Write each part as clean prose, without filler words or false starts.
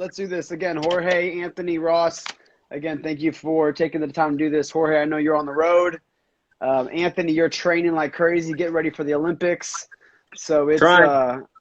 Let's do this again. Jorge, Anthony, Ross. Again, thank you for taking the time to do this. Jorge, I know you're on the road. Anthony, you're training like crazy. Get ready for the Olympics. So it's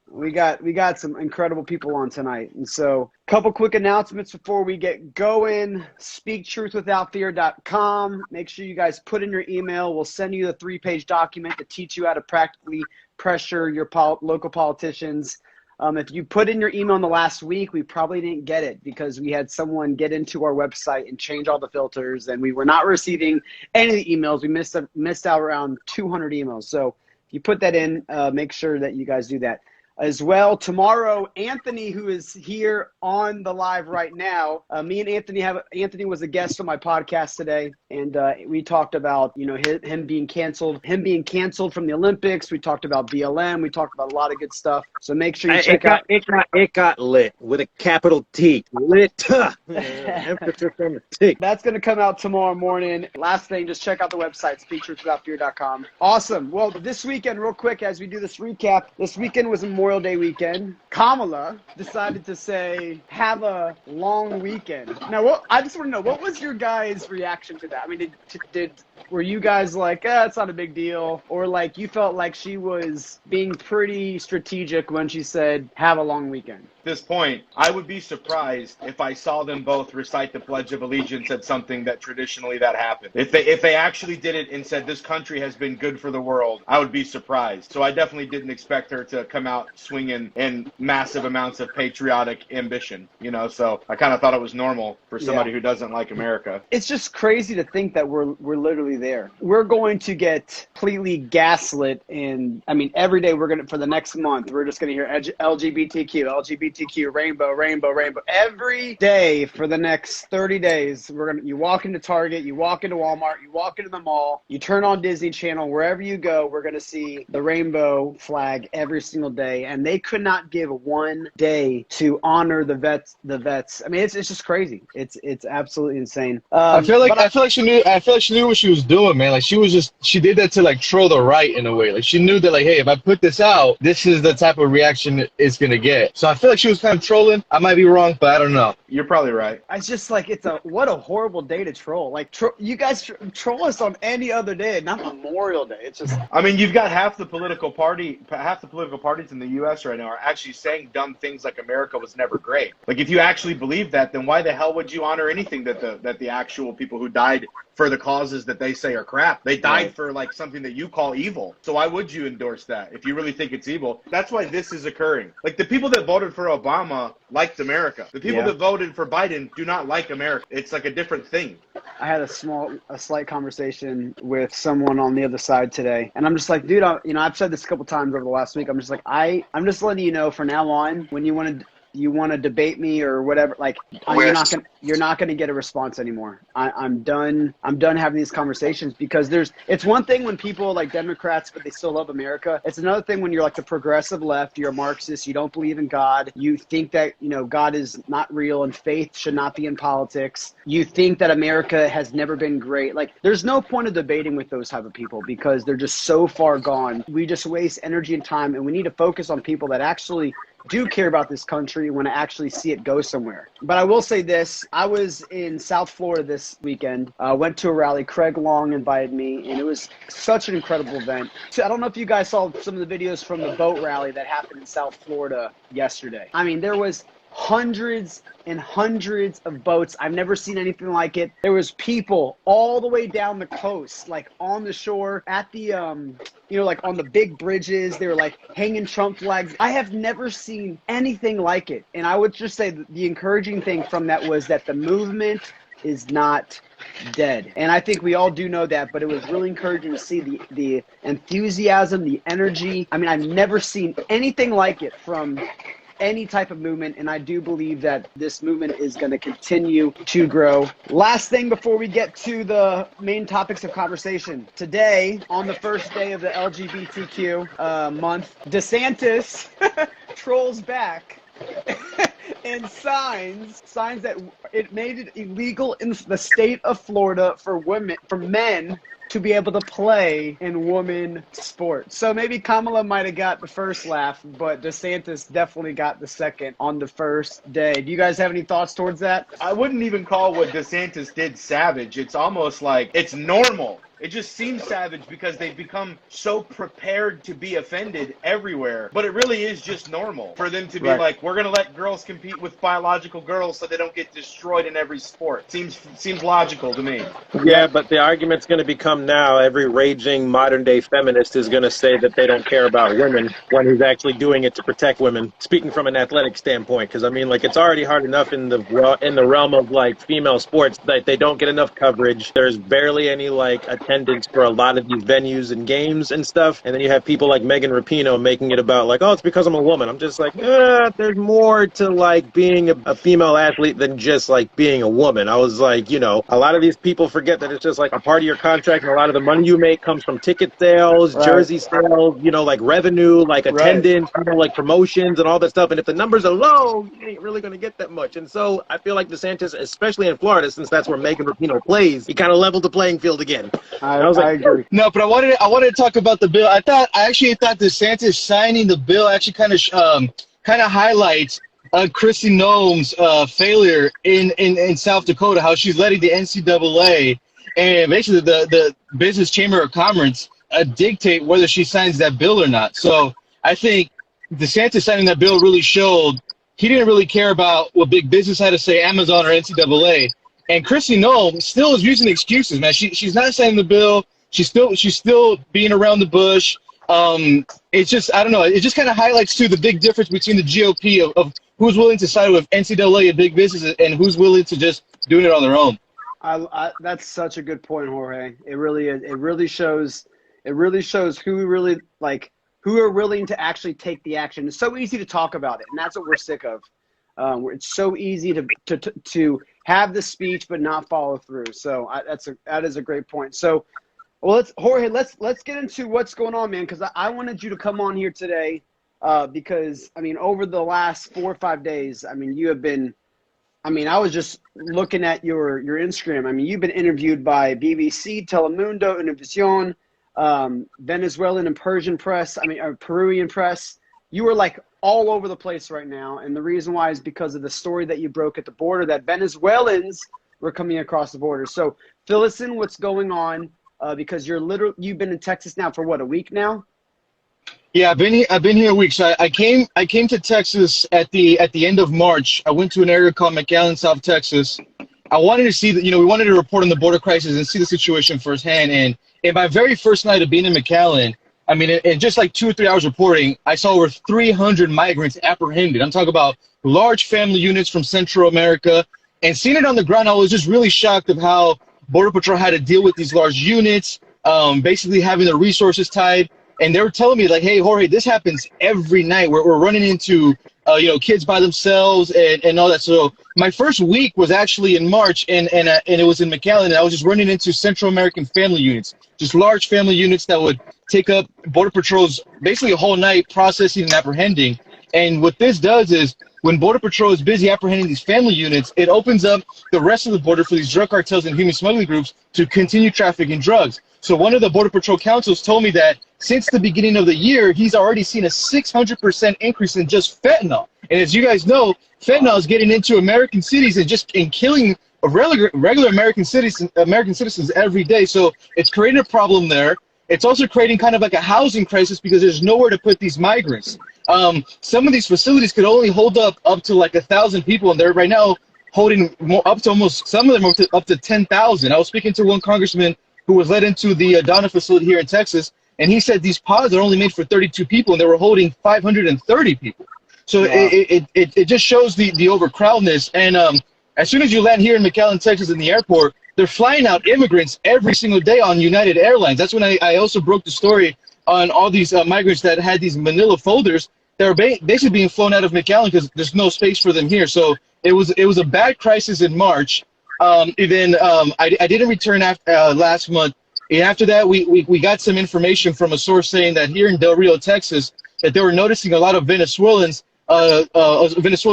we got some incredible people on tonight. And so a couple quick announcements before we get going. SpeakTruthWithoutFear.com. Make sure you guys put in your email. We'll send you the 3-page document to teach you how to practically pressure your local politicians. If you put in your email in the last week, we probably didn't get it because we had someone get into our website and change all the filters, and we were not receiving any of the emails. We missed out around 200 emails. So if you put that in, make sure that you guys do that. As well, tomorrow, Anthony, who is here on the live right now, me and Anthony was a guest on my podcast today, and we talked about, him being canceled from the Olympics. We talked about BLM. We talked about a lot of good stuff. So make sure you check out. It got lit with a capital T. Lit. Emphasis on the T. That's going to come out tomorrow morning. Last thing, just check out the website, SpeakTruthWithoutFear.com. Awesome. Well, this weekend, real quick, as we do this recap, this weekend was Memorial Day weekend. Kamala decided to say, have a long weekend. Now, I just want to know, what was your guys' reaction to that? I mean, were you guys like, it's not a big deal? Or like you felt like she was being pretty strategic when she said, have a long weekend? At this point, I would be surprised if I saw them both recite the Pledge of Allegiance at something that traditionally that happened. If they actually did it and said this country has been good for the world, I would be surprised. So I definitely didn't expect her to come out swinging in massive amounts of patriotic ambition, so I kind of thought it was normal for somebody who doesn't like America. It's just crazy to think that we're literally there. We're going to get completely gaslit, and I mean, every day for the next month, we're just going to hear LGBTQ, rainbow. Every day for the next 30 days, you walk into Target, you walk into Walmart, you walk into the mall, you turn on Disney Channel, wherever you go, we're going to see the rainbow flag every single day. And they could not give one day to honor the vets. I mean, it's just crazy. It's absolutely insane. I feel like she knew what she was doing, man. Like she did that to like troll the right in a way. Like she knew that like, hey, if I put this out, this is the type of reaction it's gonna get. So I feel like she was kind of trolling. I might be wrong, but I don't know. You're probably right. It's just like what a horrible day to troll. Like you guys troll us on any other day, not Memorial Day. It's just. I mean, you've got half the political parties in the U.S. right now are actually saying dumb things like America was never great. Like if you actually believe that, then why the hell would you honor anything that the actual people who died for the causes that they say are crap? They died for like something that you call evil. So why would you endorse that if you really think it's evil? That's why this is occurring. Like the people that voted for Obama liked America. The people that voted for Biden do not like America. It's like a different thing. I had a slight conversation with someone on the other side today, and I'm just like, dude, I've said this a couple times over the last week. I'm just like, I'm just letting you know from now on, when you want to debate me or whatever, like you're not gonna get a response anymore. I'm done having these conversations because it's one thing when people are like Democrats but they still love America. It's another thing when you're like the progressive left, you're a Marxist, you don't believe in God, you think that God is not real and faith should not be in politics. You think that America has never been great. Like there's no point of debating with those type of people because they're just so far gone. We just waste energy and time, and we need to focus on people that actually do care about this country when I actually see it go somewhere. But I will say this, I was in South Florida this weekend, went to a rally. Craig Long invited me, and it was such an incredible event. So I don't know if you guys saw some of the videos from the boat rally that happened in South Florida yesterday. I mean, there was hundreds and hundreds of boats. I've never seen anything like it. There was people all the way down the coast, like on the shore, at the, like on the big bridges. They were like hanging Trump flags. I have never seen anything like it. And I would just say the encouraging thing from that was that the movement is not dead. And I think we all do know that, but it was really encouraging to see the enthusiasm, the energy. I mean, I've never seen anything like it from any type of movement, and I do believe that this movement is going to continue to grow. Last thing before we get to the main topics of conversation. Today, on the first day of the LGBTQ month, DeSantis trolls back and signs that it made it illegal in the state of Florida for men to be able to play in women sports. So maybe Kamala might have got the first laugh, but DeSantis definitely got the second on the first day. Do you guys have any thoughts towards that? I wouldn't even call what DeSantis did savage. It's almost like it's normal. It just seems savage because they've become so prepared to be offended everywhere. But it really is just normal for them to be like, we're going to let girls compete with biological girls so they don't get destroyed in every sport. Seems logical to me. Yeah, but the argument's going to become now every raging modern-day feminist is going to say that they don't care about women when he's actually doing it to protect women, speaking from an athletic standpoint. Because, I mean, like, it's already hard enough in the realm of, like, female sports that they don't get enough coverage. There's barely any, like, attendance for a lot of these venues and games and stuff. And then you have people like Megan Rapinoe making it about, like, oh, it's because I'm a woman. I'm just like, there's more to, like, being a female athlete than just, like, being a woman. I was like, you know, a lot of these people forget that it's just like a part of your contract, and a lot of the money you make comes from ticket sales, jersey sales, you know, like revenue, like attendance, you know, like promotions and all that stuff. And if the numbers are low, you ain't really going to get that much. And so I feel like DeSantis, especially in Florida, since that's where Megan Rapinoe plays, he kind of leveled the playing field again. I agree. No, but I wanted to talk about the bill. I actually thought DeSantis signing the bill actually kind of highlights Kristi Noem's failure in South Dakota, how she's letting the NCAA and basically the Business Chamber of Commerce dictate whether she signs that bill or not. So I think DeSantis signing that bill really showed he didn't really care about what big business had to say, Amazon or NCAA. And Kristi Noem still is using excuses, man. She's not signing the bill. She's still being around the bush. It's just, I don't know. It just kind of highlights too the big difference between the GOP of who's willing to side with NCAA and big business and who's willing to just doing it on their own. That's such a good point, Jorge. It really is. It really shows who really who are willing to actually take the action. It's so easy to talk about it, and that's what we're sick of. It's so easy to have the speech but not follow through. So that is a great point. So, well, let's get into what's going on, man. Because I wanted you to come on here today, because I mean, over the last 4 or 5 days, I mean, you have been. I mean, I was just looking at your Instagram. I mean, you've been interviewed by BBC, Telemundo, Univision, Venezuelan and Persian press. I mean, Peruvian press. You were like all over the place right now, and the reason why is because of the story that you broke at the border that Venezuelans were coming across the border. So fill us in what's going on, because you've been in Texas now for what, a week now? Yeah, I've been here a week. So I came to Texas at the end of March. I went to an area called McAllen, South Texas. I wanted to see we wanted to report on the border crisis and see the situation firsthand. And in my very first night of being in McAllen, I mean, in just like 2 or 3 hours reporting, I saw over 300 migrants apprehended. I'm talking about large family units from Central America. And seeing it on the ground, I was just really shocked of how Border Patrol had to deal with these large units, basically having their resources tied. And they were telling me, like, hey, Jorge, this happens every night. We're running into, kids by themselves and all that. So my first week was actually in March, and it was in McAllen. And I was just running into Central American family units, just large family units that would take up Border Patrol's basically a whole night processing and apprehending. And what this does is when Border Patrol is busy apprehending these family units, it opens up the rest of the border for these drug cartels and human smuggling groups to continue trafficking drugs. So one of the Border Patrol counsels told me that since the beginning of the year, he's already seen a 600% increase in just fentanyl. And as you guys know, fentanyl is getting into American cities and killing regular American citizens every day. So it's creating a problem there. It's also creating kind of like a housing crisis because there's nowhere to put these migrants. Some of these facilities could only hold up to like 1,000 people, and they're right now holding up to almost, some of them up to 10,000. I was speaking to one congressman who was led into the Donna facility here in Texas, and he said these pods are only made for 32 people, and they were holding 530 people. So wow. It just shows the overcrowdedness. And as soon as you land here in McAllen, Texas, in the airport, they're flying out immigrants every single day on United Airlines. That's when I also broke the story on all these migrants that had these manila folders that were basically being flown out of McAllen because there's no space for them here. So it was a bad crisis in March. I didn't return after last month. And after that, we got some information from a source saying that here in Del Rio, Texas, that they were noticing a lot of Venezuelan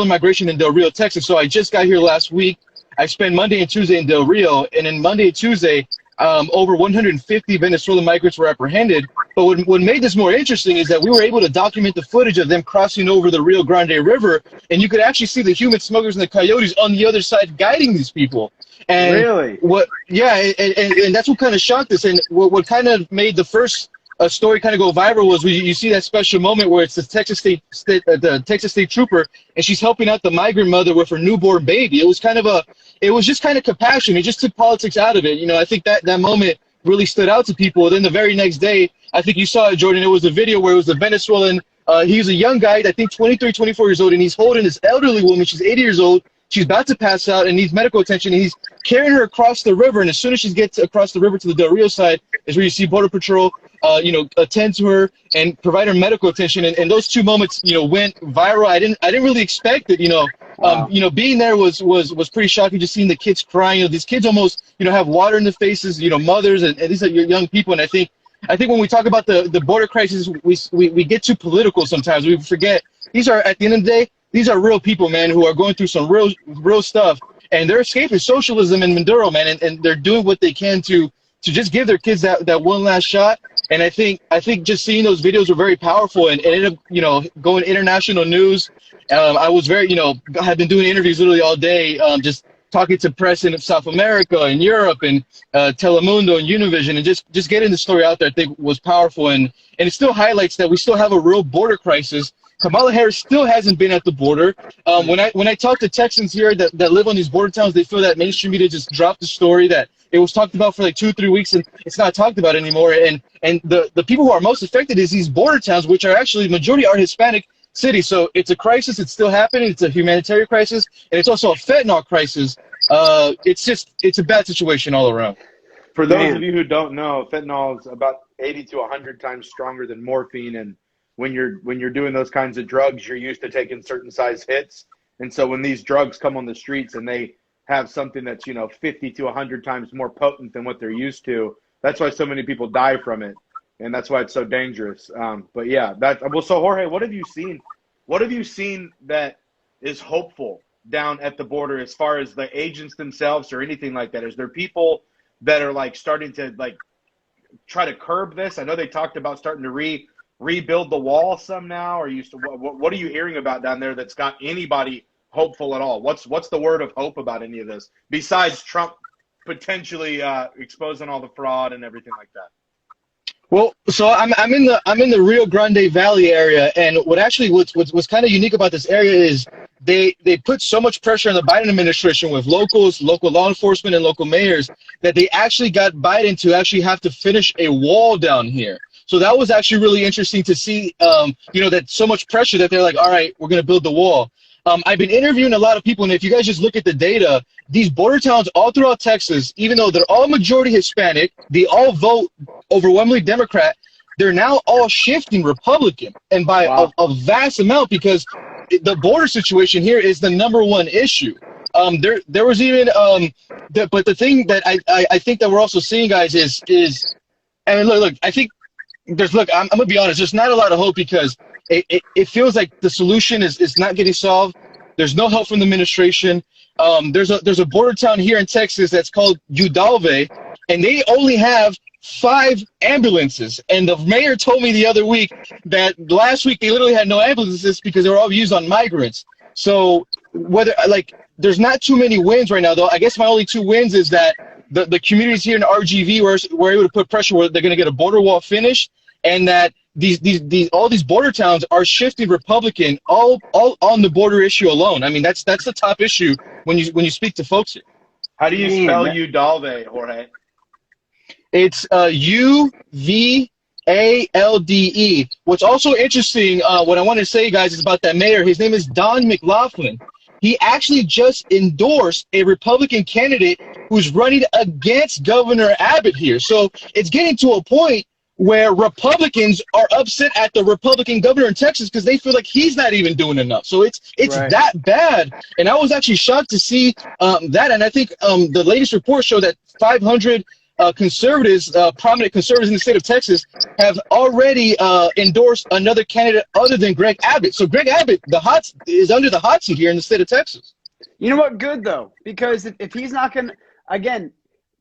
migration in Del Rio, Texas. So I just got here last week. I spent Monday and Tuesday in Del Rio, and then Monday and Tuesday, Over 150 Venezuelan migrants were apprehended. But what made this more interesting is that we were able to document the footage of them crossing over the Rio Grande River, and you could actually see the human smugglers and the coyotes on the other side guiding these people. And Really? and that's what kind of shocked us. And what kind of made the first story kind of go viral was you see that special moment where it's the Texas State trooper, and she's helping out the migrant mother with her newborn baby. It was just kind of compassion. It just took politics out of it. You know, I think that moment really stood out to people. Then the very next day, I think you saw it, Jordan. It was a video where it was the Venezuelan. He was a young guy, I think 23, 24 years old, and he's holding this elderly woman. She's 80 years old. She's about to pass out and needs medical attention. And he's carrying her across the river. And as soon as she gets across the river to the Del Rio side, is where you see Border Patrol, attend to her and provide her medical attention. And those two moments, went viral. I didn't really expect it. Wow. Being there was pretty shocking. Just seeing the kids crying. These kids almost, have water in their faces. Mothers and these are young people. And I think when we talk about the border crisis, we get too political sometimes. We forget these are, at the end of the day, these are real people, man, who are going through some real stuff, and they're escaping socialism in Maduro, man, and they're doing what they can to just give their kids that one last shot. And I think just seeing those videos were very powerful, and it ended up, going international news. I was very, I've been doing interviews literally all day, just talking to press in South America and Europe and Telemundo and Univision, and just getting the story out there, I think was powerful, and it still highlights that we still have a real border crisis. Kamala Harris still hasn't been at the border. When I talk to Texans here that live on these border towns, they feel that mainstream media just dropped the story, that it was talked about for like 2-3 weeks and it's not talked about anymore. And the people who are most affected is these border towns, which are actually majority are Hispanic cities. So it's a crisis. It's still happening. It's a humanitarian crisis, and it's also a fentanyl crisis. It's a bad situation all around. For those of you who don't know, fentanyl is about 80 to 100 times stronger than morphine, and when you're doing those kinds of drugs, you're used to taking certain size hits. And so when these drugs come on the streets and they have something that's 50 to 100 times more potent than what they're used to, that's why so many people die from it, and that's why it's so dangerous. But yeah, so Jorge, what have you seen? What have you seen that is hopeful down at the border as far as the agents themselves or anything like that? Is there people that are like starting to like try to curb this? I know they talked about starting to rebuild the wall some now. Or what are you hearing about down there that's got anybody hopeful at all? What's the word of hope about any of this besides Trump potentially exposing all the fraud and everything like that? Well, so I'm in the Rio Grande Valley area, and what's kind of unique about this area is they put so much pressure on the Biden administration with local law enforcement and local mayors that they actually got Biden to actually have to finish a wall down here. So that was actually really interesting to see, that so much pressure that they're like, all right, we're going to build the wall. I've been interviewing a lot of people, and if you guys just look at the data, these border towns all throughout Texas, even though they're all majority Hispanic, they all vote overwhelmingly Democrat, they're now all shifting Republican, and by a vast amount, because the border situation here is the number one issue. There was even, but the thing that I think that we're also seeing, guys, is, and look, I think I'm going to be honest, there's not a lot of hope because it feels like the solution is not getting solved. There's no help from the administration. There's a border town here in Texas that's called Udalve, and they only have 5 ambulances. And the mayor told me the other week that last week they literally had no ambulances because they were all used on migrants. So there's not too many wins right now, though. I guess my only 2 wins is that the communities here in RGV were able to put pressure where they're going to get a border wall finished, and that all these border towns are shifting Republican all on the border issue alone. I mean, that's the top issue when you speak to folks here. How do you spell Udalve, Jorge? It's Uvalde. What's also interesting, what I want to say, guys, is about that mayor. His name is Don McLaughlin. He actually just endorsed a Republican candidate who's running against Governor Abbott here. So it's getting to a point where Republicans are upset at the Republican governor in Texas because they feel like he's not even doing enough. So it's right. That bad. And I was actually shocked to see that. And I think the latest report showed that 500 conservatives, prominent conservatives in the state of Texas, have already endorsed another candidate other than Greg Abbott. So Greg Abbott, is under the hot seat here in the state of Texas. You know what? Good, though, because if he's not going to, again,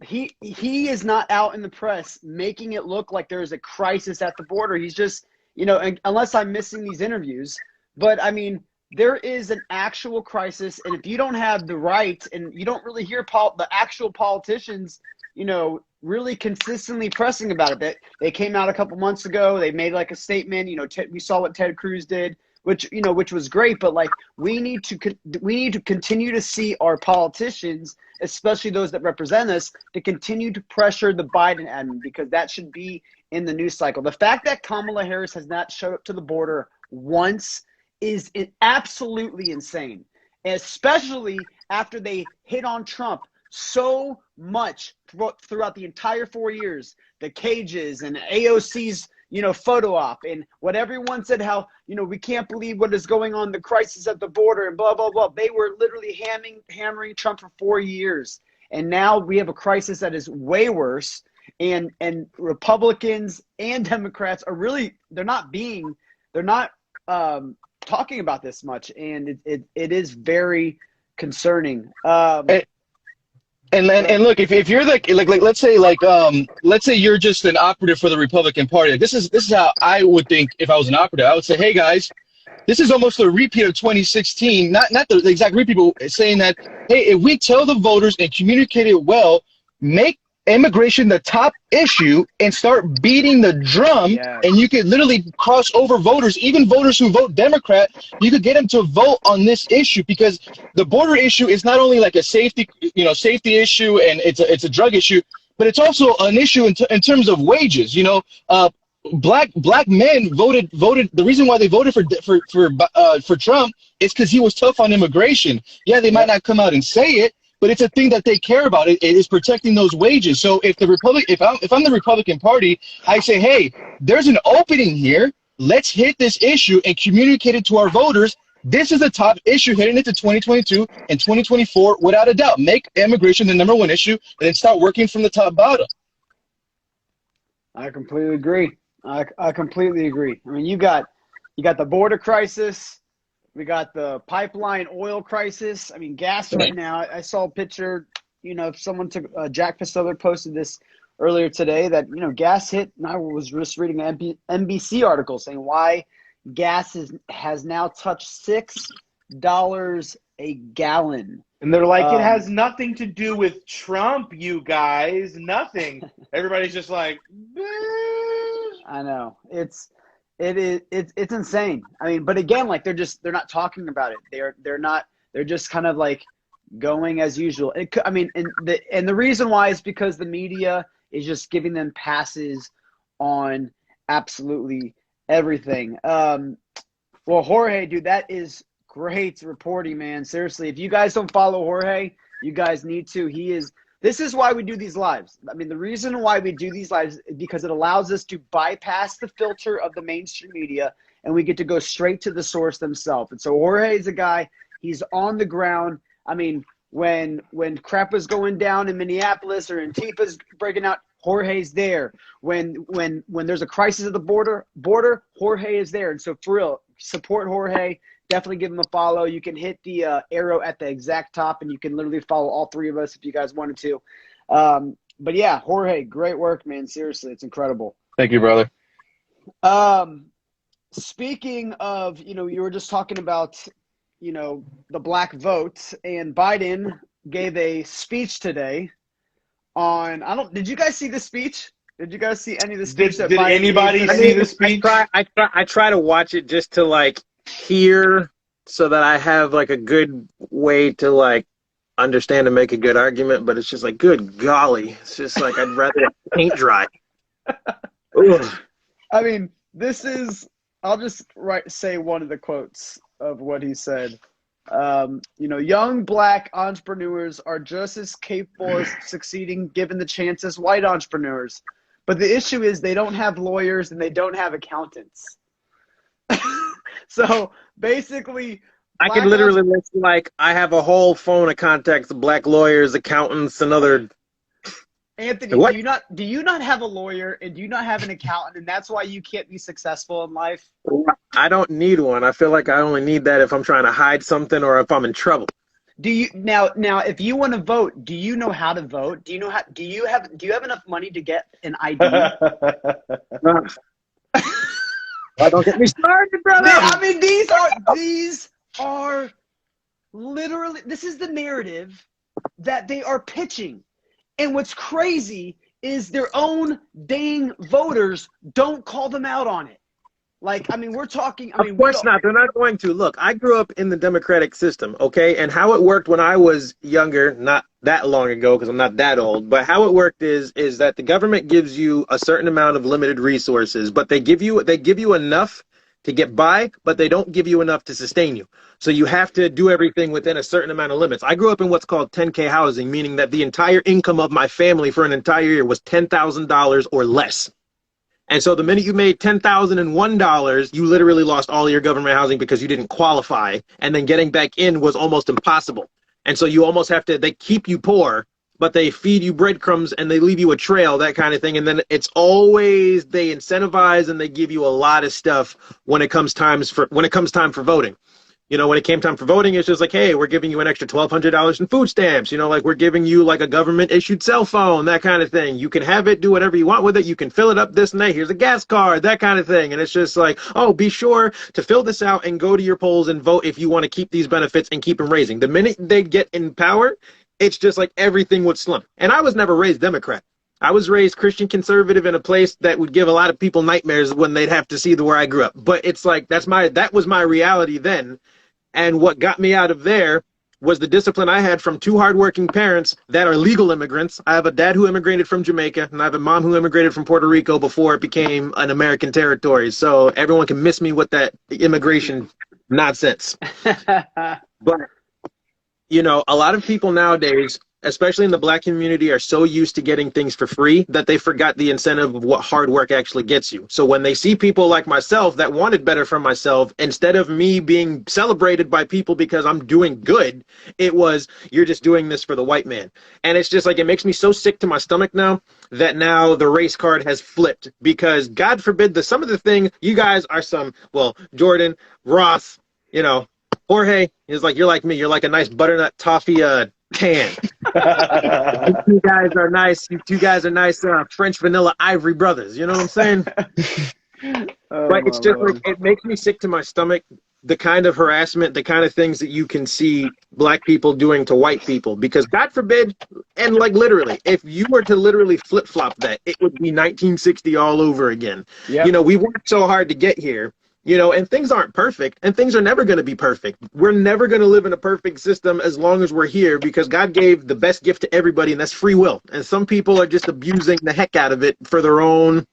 he is not out in the press making it look like there is a crisis at the border. He's just, you know, unless I'm missing these interviews, but I mean, there is an actual crisis, and if you don't have the right, and you don't really hear the actual politicians, you know, really consistently pressing about it. That they came out a couple months ago, they made like a statement. You know, we saw what Ted Cruz did, which was great. But like, we need to continue to see our politicians, especially those that represent us, to continue to pressure the Biden admin, because that should be in the news cycle. The fact that Kamala Harris has not showed up to the border once is absolutely insane, especially after they hit on Trump so much throughout the entire 4 years. The cages and AOC's, you know, photo op, and what everyone said, how, you know, we can't believe what is going on, the crisis at the border, and blah, blah, blah. They were literally hammering Trump for 4 years. And now we have a crisis that is way worse. And Republicans and Democrats are really, they're not talking about this much, and it is very concerning. And look, if you're like let's say you're just an operative for the Republican Party. This is how I would think if I was an operative. I would say, hey guys, this is almost a repeat of 2016. Not the exact repeat, but saying that, hey, if we tell the voters and communicate it well, make immigration the top issue and start beating the drum, and you could literally cross over voters, even voters who vote Democrat. You could get them to vote on this issue, because the border issue is not only like a safety issue, and it's a drug issue, but it's also an issue in terms of wages. You know, black men voted. The reason why they voted for Trump is because he was tough on immigration. Yeah, they might not come out and say it, but it's a thing that they care about. It is protecting those wages. So if I'm the Republican Party, I say, hey, there's an opening here. Let's hit this issue and communicate it to our voters. This is the top issue heading into 2022 and 2024, without a doubt. Make immigration the #1 issue, and then start working from the top bottom. I completely agree. I completely agree. I mean, you got the border crisis. We got the pipeline oil crisis. I mean, gas right now. I saw a picture, you know, someone took, Jack Pasteller posted this earlier today, that, you know, gas hit, and I was just reading an NBC article saying why gas has now touched $6 a gallon. And they're like, it has nothing to do with Trump, you guys. Nothing. Everybody's just like, I know. It's insane. I mean, but again, like, they're not talking about it. They're just kind of like going as usual. And the reason why is because the media is just giving them passes on absolutely everything. Well, Jorge, dude, that is great reporting, man. Seriously, if you guys don't follow Jorge, you guys need to. This is why we do these lives. I mean, the reason why we do these lives is because it allows us to bypass the filter of the mainstream media, and we get to go straight to the source themselves. And so Jorge is a guy, he's on the ground. I mean, when crap was going down in Minneapolis or Antifa's breaking out, Jorge's there. When there's a crisis at the border, Jorge is there. And so for real, support Jorge. Definitely give him a follow. You can hit the arrow at the exact top, and you can literally follow all three of us if you guys wanted to. But yeah, Jorge, great work, man. Seriously, it's incredible. Thank you, brother. Speaking of, you know, you were just talking about, you know, the black vote, and Biden gave a speech today on, did you guys see the speech? Did you guys see any of the speech that Did Biden anybody gave? see the speech? I try to watch it just to like hear, so that I have like a good way to like understand and make a good argument, but it's just like, good golly, it's just like I'd rather paint dry. I mean, I'll just say one of the quotes of what he said. You know, young black entrepreneurs are just as capable of succeeding given the chance as white entrepreneurs. But the issue is they don't have lawyers and they don't have accountants. So basically, I could literally list, like, I have a whole phone of contacts of black lawyers, accountants, and other. Anthony, do you not have a lawyer, and do you not have an accountant, and that's why you can't be successful in life? I don't need one. I feel like I only need that if I'm trying to hide something or if I'm in trouble. Do you now if you want to vote, do you know how to vote? Do you know how do you have enough money to get an ID? Don't get me started, brother. I mean, these are literally, this is the narrative that they are pitching. And what's crazy is their own dang voters don't call them out on it. Like, I mean, we're talking, I mean, of course not. They're not going to. Look, I grew up in the democratic system, okay? And how it worked when I was younger, not that long ago because I'm not that old, but how it worked is that the government gives you a certain amount of limited resources, but they give you enough to get by, but they don't give you enough to sustain you. So you have to do everything within a certain amount of limits. I grew up in what's called 10K housing, meaning that the entire income of my family for an entire year was $10,000 or less. And so the minute you made $10,001, you literally lost all your government housing because you didn't qualify. And then getting back in was almost impossible. And so you almost have to, they keep you poor, but they feed you breadcrumbs and they leave you a trail, that kind of thing. And then it's always, they incentivize and they give you a lot of stuff when it comes time for voting. You know, when it came time for voting, it's just like, hey, we're giving you an extra $1,200 in food stamps. You know, like we're giving you like a government issued cell phone, that kind of thing. You can have it, do whatever you want with it. You can fill it up this and that. Here's a gas card, that kind of thing. And it's just like, oh, be sure to fill this out and go to your polls and vote if you want to keep these benefits and keep them raising. The minute they get in power, it's just like everything would slump. And I was never raised Democrat. I was raised Christian conservative in a place that would give a lot of people nightmares when they'd have to see where I grew up. But it's like, that was my reality then. And what got me out of there was the discipline I had from two hardworking parents that are legal immigrants. I have a dad who immigrated from Jamaica, and I have a mom who immigrated from Puerto Rico before it became an American territory. So everyone can miss me with that immigration nonsense. But, you know, a lot of people nowadays, especially in the Black community, are so used to getting things for free that they forgot the incentive of what hard work actually gets you. So when they see people like myself that wanted better for myself, instead of me being celebrated by people because I'm doing good, it was, you're just doing this for the white man. And it's just like, it makes me so sick to my stomach now that now the race card has flipped, because God forbid some of the things, you guys are Jordan, Ross, you know, Jorge is like, you're like me, you're like a nice butternut toffee tan. You two guys are nice. You two guys are nice French vanilla ivory brothers. You know what I'm saying? But it's just like, it makes me sick to my stomach, the kind of harassment, the kind of things that you can see Black people doing to white people. Because God forbid, and like literally, if you were to literally flip-flop that, it would be 1960 all over again. Yep. You know, we worked so hard to get here. You know, and things aren't perfect, and things are never going to be perfect. We're never going to live in a perfect system as long as we're here, because God gave the best gift to everybody, and that's free will. And some people are just abusing the heck out of it for their own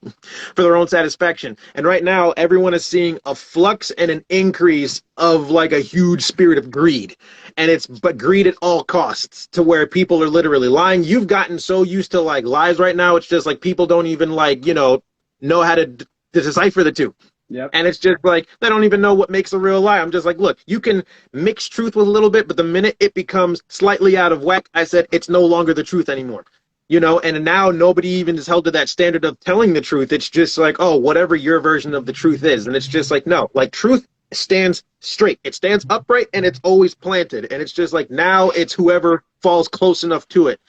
satisfaction. And right now, everyone is seeing a flux and an increase of like a huge spirit of greed. And but greed at all costs, to where people are literally lying. You've gotten so used to like lies right now. It's just like people don't even like, you know how to decipher the two. Yep. And it's just like, they don't even know what makes a real lie. I'm just like, look, you can mix truth with a little bit, but the minute it becomes slightly out of whack, I said, it's no longer the truth anymore. You know, and now nobody even is held to that standard of telling the truth. It's just like, oh, whatever your version of the truth is. And it's just like, no, like truth stands straight. It stands upright and it's always planted. And it's just like, now it's whoever falls close enough to it.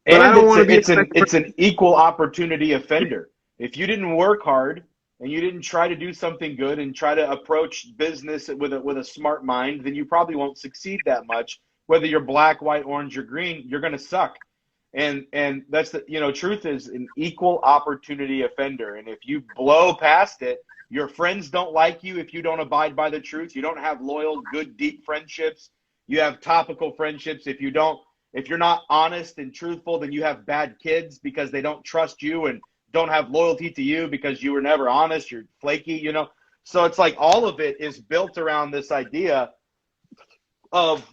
But and I don't want to be it's an equal opportunity offender. If you didn't work hard, and you didn't try to do something good and try to approach business with a smart mind, then you probably won't succeed that much. Whether you're black, white, orange, or green, you're going to suck. And that's the, you know, truth is an equal opportunity offender. And if you blow past it, your friends don't like you if you don't abide by the truth. You don't have loyal, good, deep friendships. You have topical friendships. If you're not honest and truthful, then you have bad kids because they don't trust you and don't have loyalty to you because you were never honest, you're flaky, you know? So it's like all of it is built around this idea of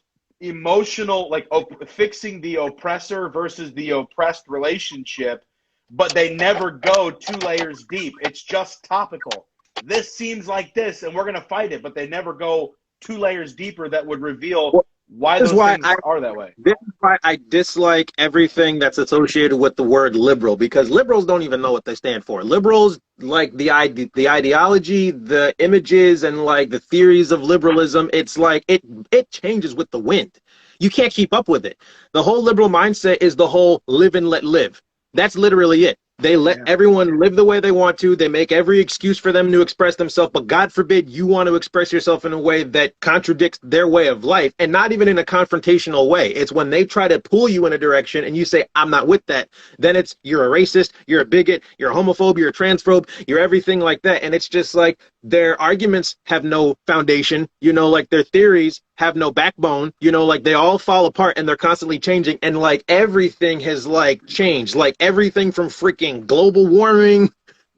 emotional, like fixing the oppressor versus the oppressed relationship, but they never go 2 layers deep. It's just topical. This seems like this, and we're going to fight it, but they never go 2 layers deeper that would reveal why those things are that way. This is why I dislike everything that's associated with the word liberal, because liberals don't even know what they stand for. Liberals, like the ideology, the images, and like the theories of liberalism, it's like it changes with the wind. you can't keep up with it. The whole liberal mindset is the whole live and let live. That's literally it. They let everyone live the way they want to. They make every excuse for them to express themselves. But God forbid you want to express yourself in a way that contradicts their way of life, and not even in a confrontational way. It's when they try to pull you in a direction and you say, I'm not with that. Then it's, you're a racist, you're a bigot, you're a homophobe, you're a transphobe, you're everything like that. And it's just like their arguments have no foundation, you know, like their theories have no backbone, you know, like they all fall apart and they're constantly changing, and like everything has like changed, like everything from freaking global warming.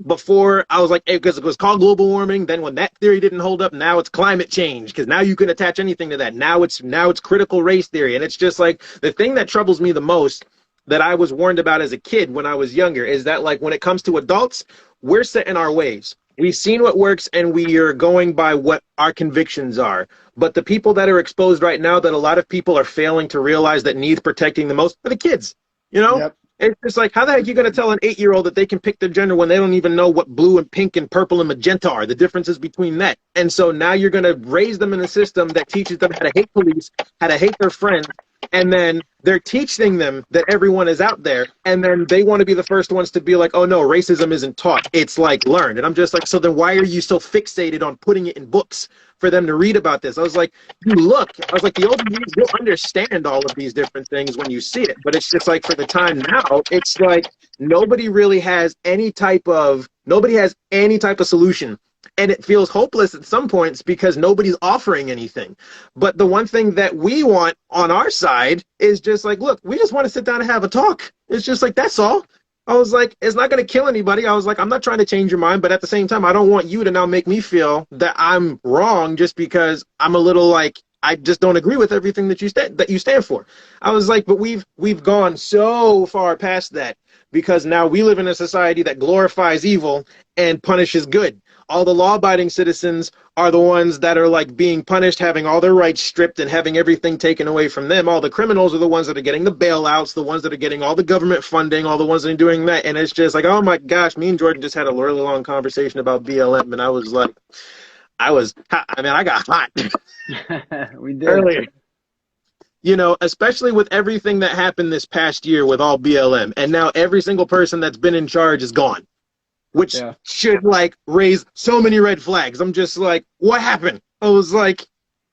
Before I was like, because it was called global warming, then when that theory didn't hold up, now it's climate change, because now you can attach anything to that. Now it's critical race theory. And it's just like the thing that troubles me the most, that I was warned about as a kid when I was younger, is that like when it comes to adults, we're set in our ways. We've seen what works and we are going by what our convictions are. But the people that are exposed right now, that a lot of people are failing to realize that need protecting the most, are the kids. You know? Yep. It's just like, how the heck are you going to tell an 8-year-old that they can pick their gender when they don't even know what blue and pink and purple and magenta are, the differences between that? And so now you're going to raise them in a system that teaches them how to hate police, how to hate their friends, and then they're teaching them that everyone is out there, and then they want to be the first ones to be like, oh no, racism isn't taught, it's like learned. And I'm just like, so then why are you so fixated on putting it in books for them to read about this? I was like, I was like, the older you, you'll understand all of these different things when you see it. But it's just like, for the time now, it's like nobody has any type of solution. And it feels hopeless at some points because nobody's offering anything. But the one thing that we want on our side is just like, look, we just want to sit down and have a talk. It's just like, that's all. I was like, it's not going to kill anybody. I was like, I'm not trying to change your mind, but at the same time, I don't want you to now make me feel that I'm wrong just because I'm a little like, I just don't agree with everything that you stand for. I was like, but we've gone so far past that, because now we live in a society that glorifies evil and punishes good. All the law-abiding citizens are the ones that are like being punished, having all their rights stripped and having everything taken away from them. All the criminals are the ones that are getting the bailouts, the ones that are getting all the government funding, all the ones that are doing that. And it's just like, oh my gosh, me and Jordan just had a really long conversation about BLM, and I was like, I got hot. We did. Earlier. You know, especially with everything that happened this past year with all BLM, and now every single person that's been in charge is gone, which should like raise so many red flags. I'm just like, what happened? I was like,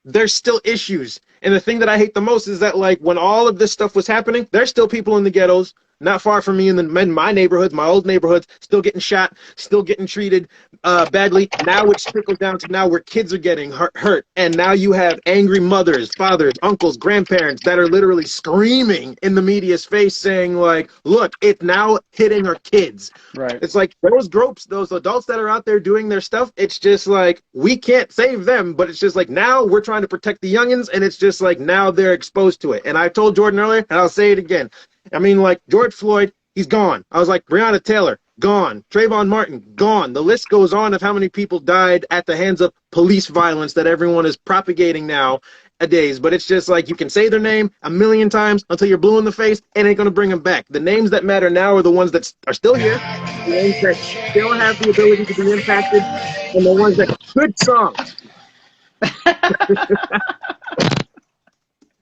there's still issues. And the thing that I hate the most is that like when all of this stuff was happening, there's still people in the ghettos, not far from me in my neighborhoods, my old neighborhoods, still getting shot, still getting treated badly. Now it's trickled down to now where kids are getting hurt. And now you have angry mothers, fathers, uncles, grandparents that are literally screaming in the media's face saying like, look, it's now hitting our kids. Right. It's like those groups, those adults that are out there doing their stuff, it's just like, we can't save them, but it's just like now we're trying to protect the youngins, and it's just like now they're exposed to it. And I told Jordan earlier, and I'll say it again, I mean, like, George Floyd, he's gone. I was like, Breonna Taylor, gone. Trayvon Martin, gone. The list goes on of how many people died at the hands of police violence that everyone is propagating nowadays. But it's just like, you can say their name a million times until you're blue in the face, and ain't going to bring them back. The names that matter now are the ones that are still here, the names that still have the ability to be impacted, and the ones that good songs.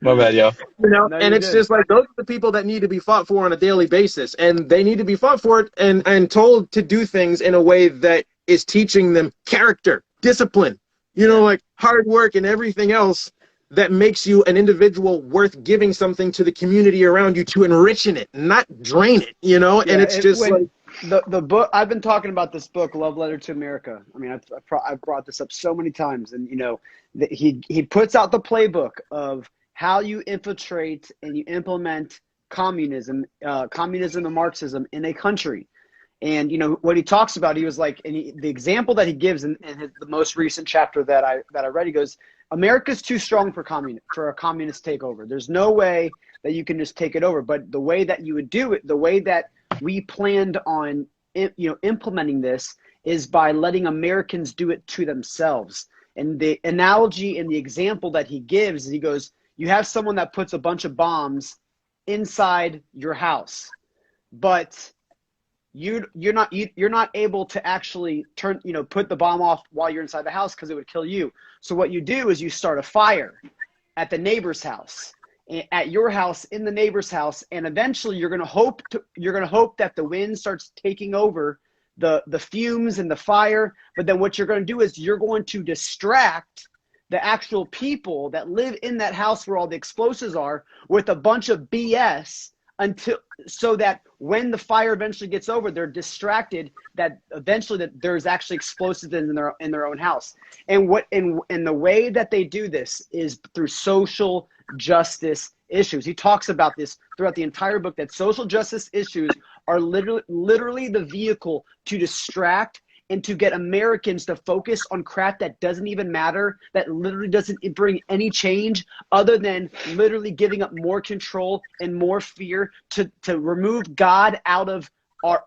My bad, yo. You know, No, and it's just like, those are the people that need to be fought for on a daily basis, and they need to be fought for it and told to do things in a way that is teaching them character, discipline, you know, like hard work and everything else that makes you an individual worth giving something to the community around you to enrichen it, not drain it, you know. And it's just like the book. I've been talking about this book, Love Letter to America. I mean, I've brought this up so many times, and you know, he puts out the playbook of how you infiltrate and you implement communism and Marxism in a country. And, you know, what he talks about, he was like, and the example that he gives in the most recent chapter that I read, he goes, America's too strong for a communist takeover. There's no way that you can just take it over. But the way that you would do it, the way that we planned on, implementing this is by letting Americans do it to themselves. And the analogy and the example that he gives is, he goes, you have someone that puts a bunch of bombs inside your house, but you're not able to actually put the bomb off while you're inside the house because it would kill you. So what you do is you start a fire at the neighbor's house, at your house, in the neighbor's house, and eventually you're going to hope that the wind starts taking over the fumes and the fire. But then what you're going to do is you're going to distract the actual people that live in that house where all the explosives are with a bunch of BS so that when the fire eventually gets over, they're distracted that eventually that there's actually explosives in their own house. And the way that they do this is through social justice issues. He talks about this throughout the entire book, that social justice issues are literally the vehicle to distract and to get Americans to focus on crap that doesn't even matter, that literally doesn't bring any change other than literally giving up more control and more fear to remove God out of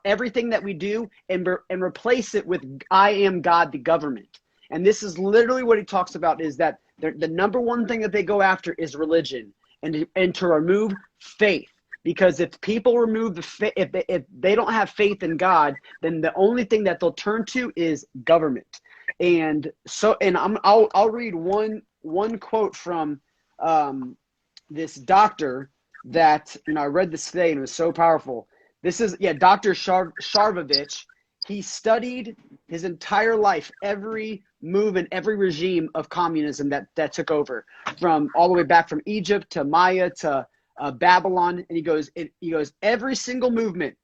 everything that we do and replace it with I am God, the government. And this is literally what he talks about, is that the number one thing that they go after is religion and to remove faith. Because if people remove if they don't have faith in God, then the only thing that they'll turn to is government. And so, and I'll read one quote from this doctor that, I read this today and it was so powerful. This is Dr. Sharvovich. He studied his entire life every move and every regime of communism that took over, from all the way back from Egypt to Maya to Babylon, and he goes every single movement,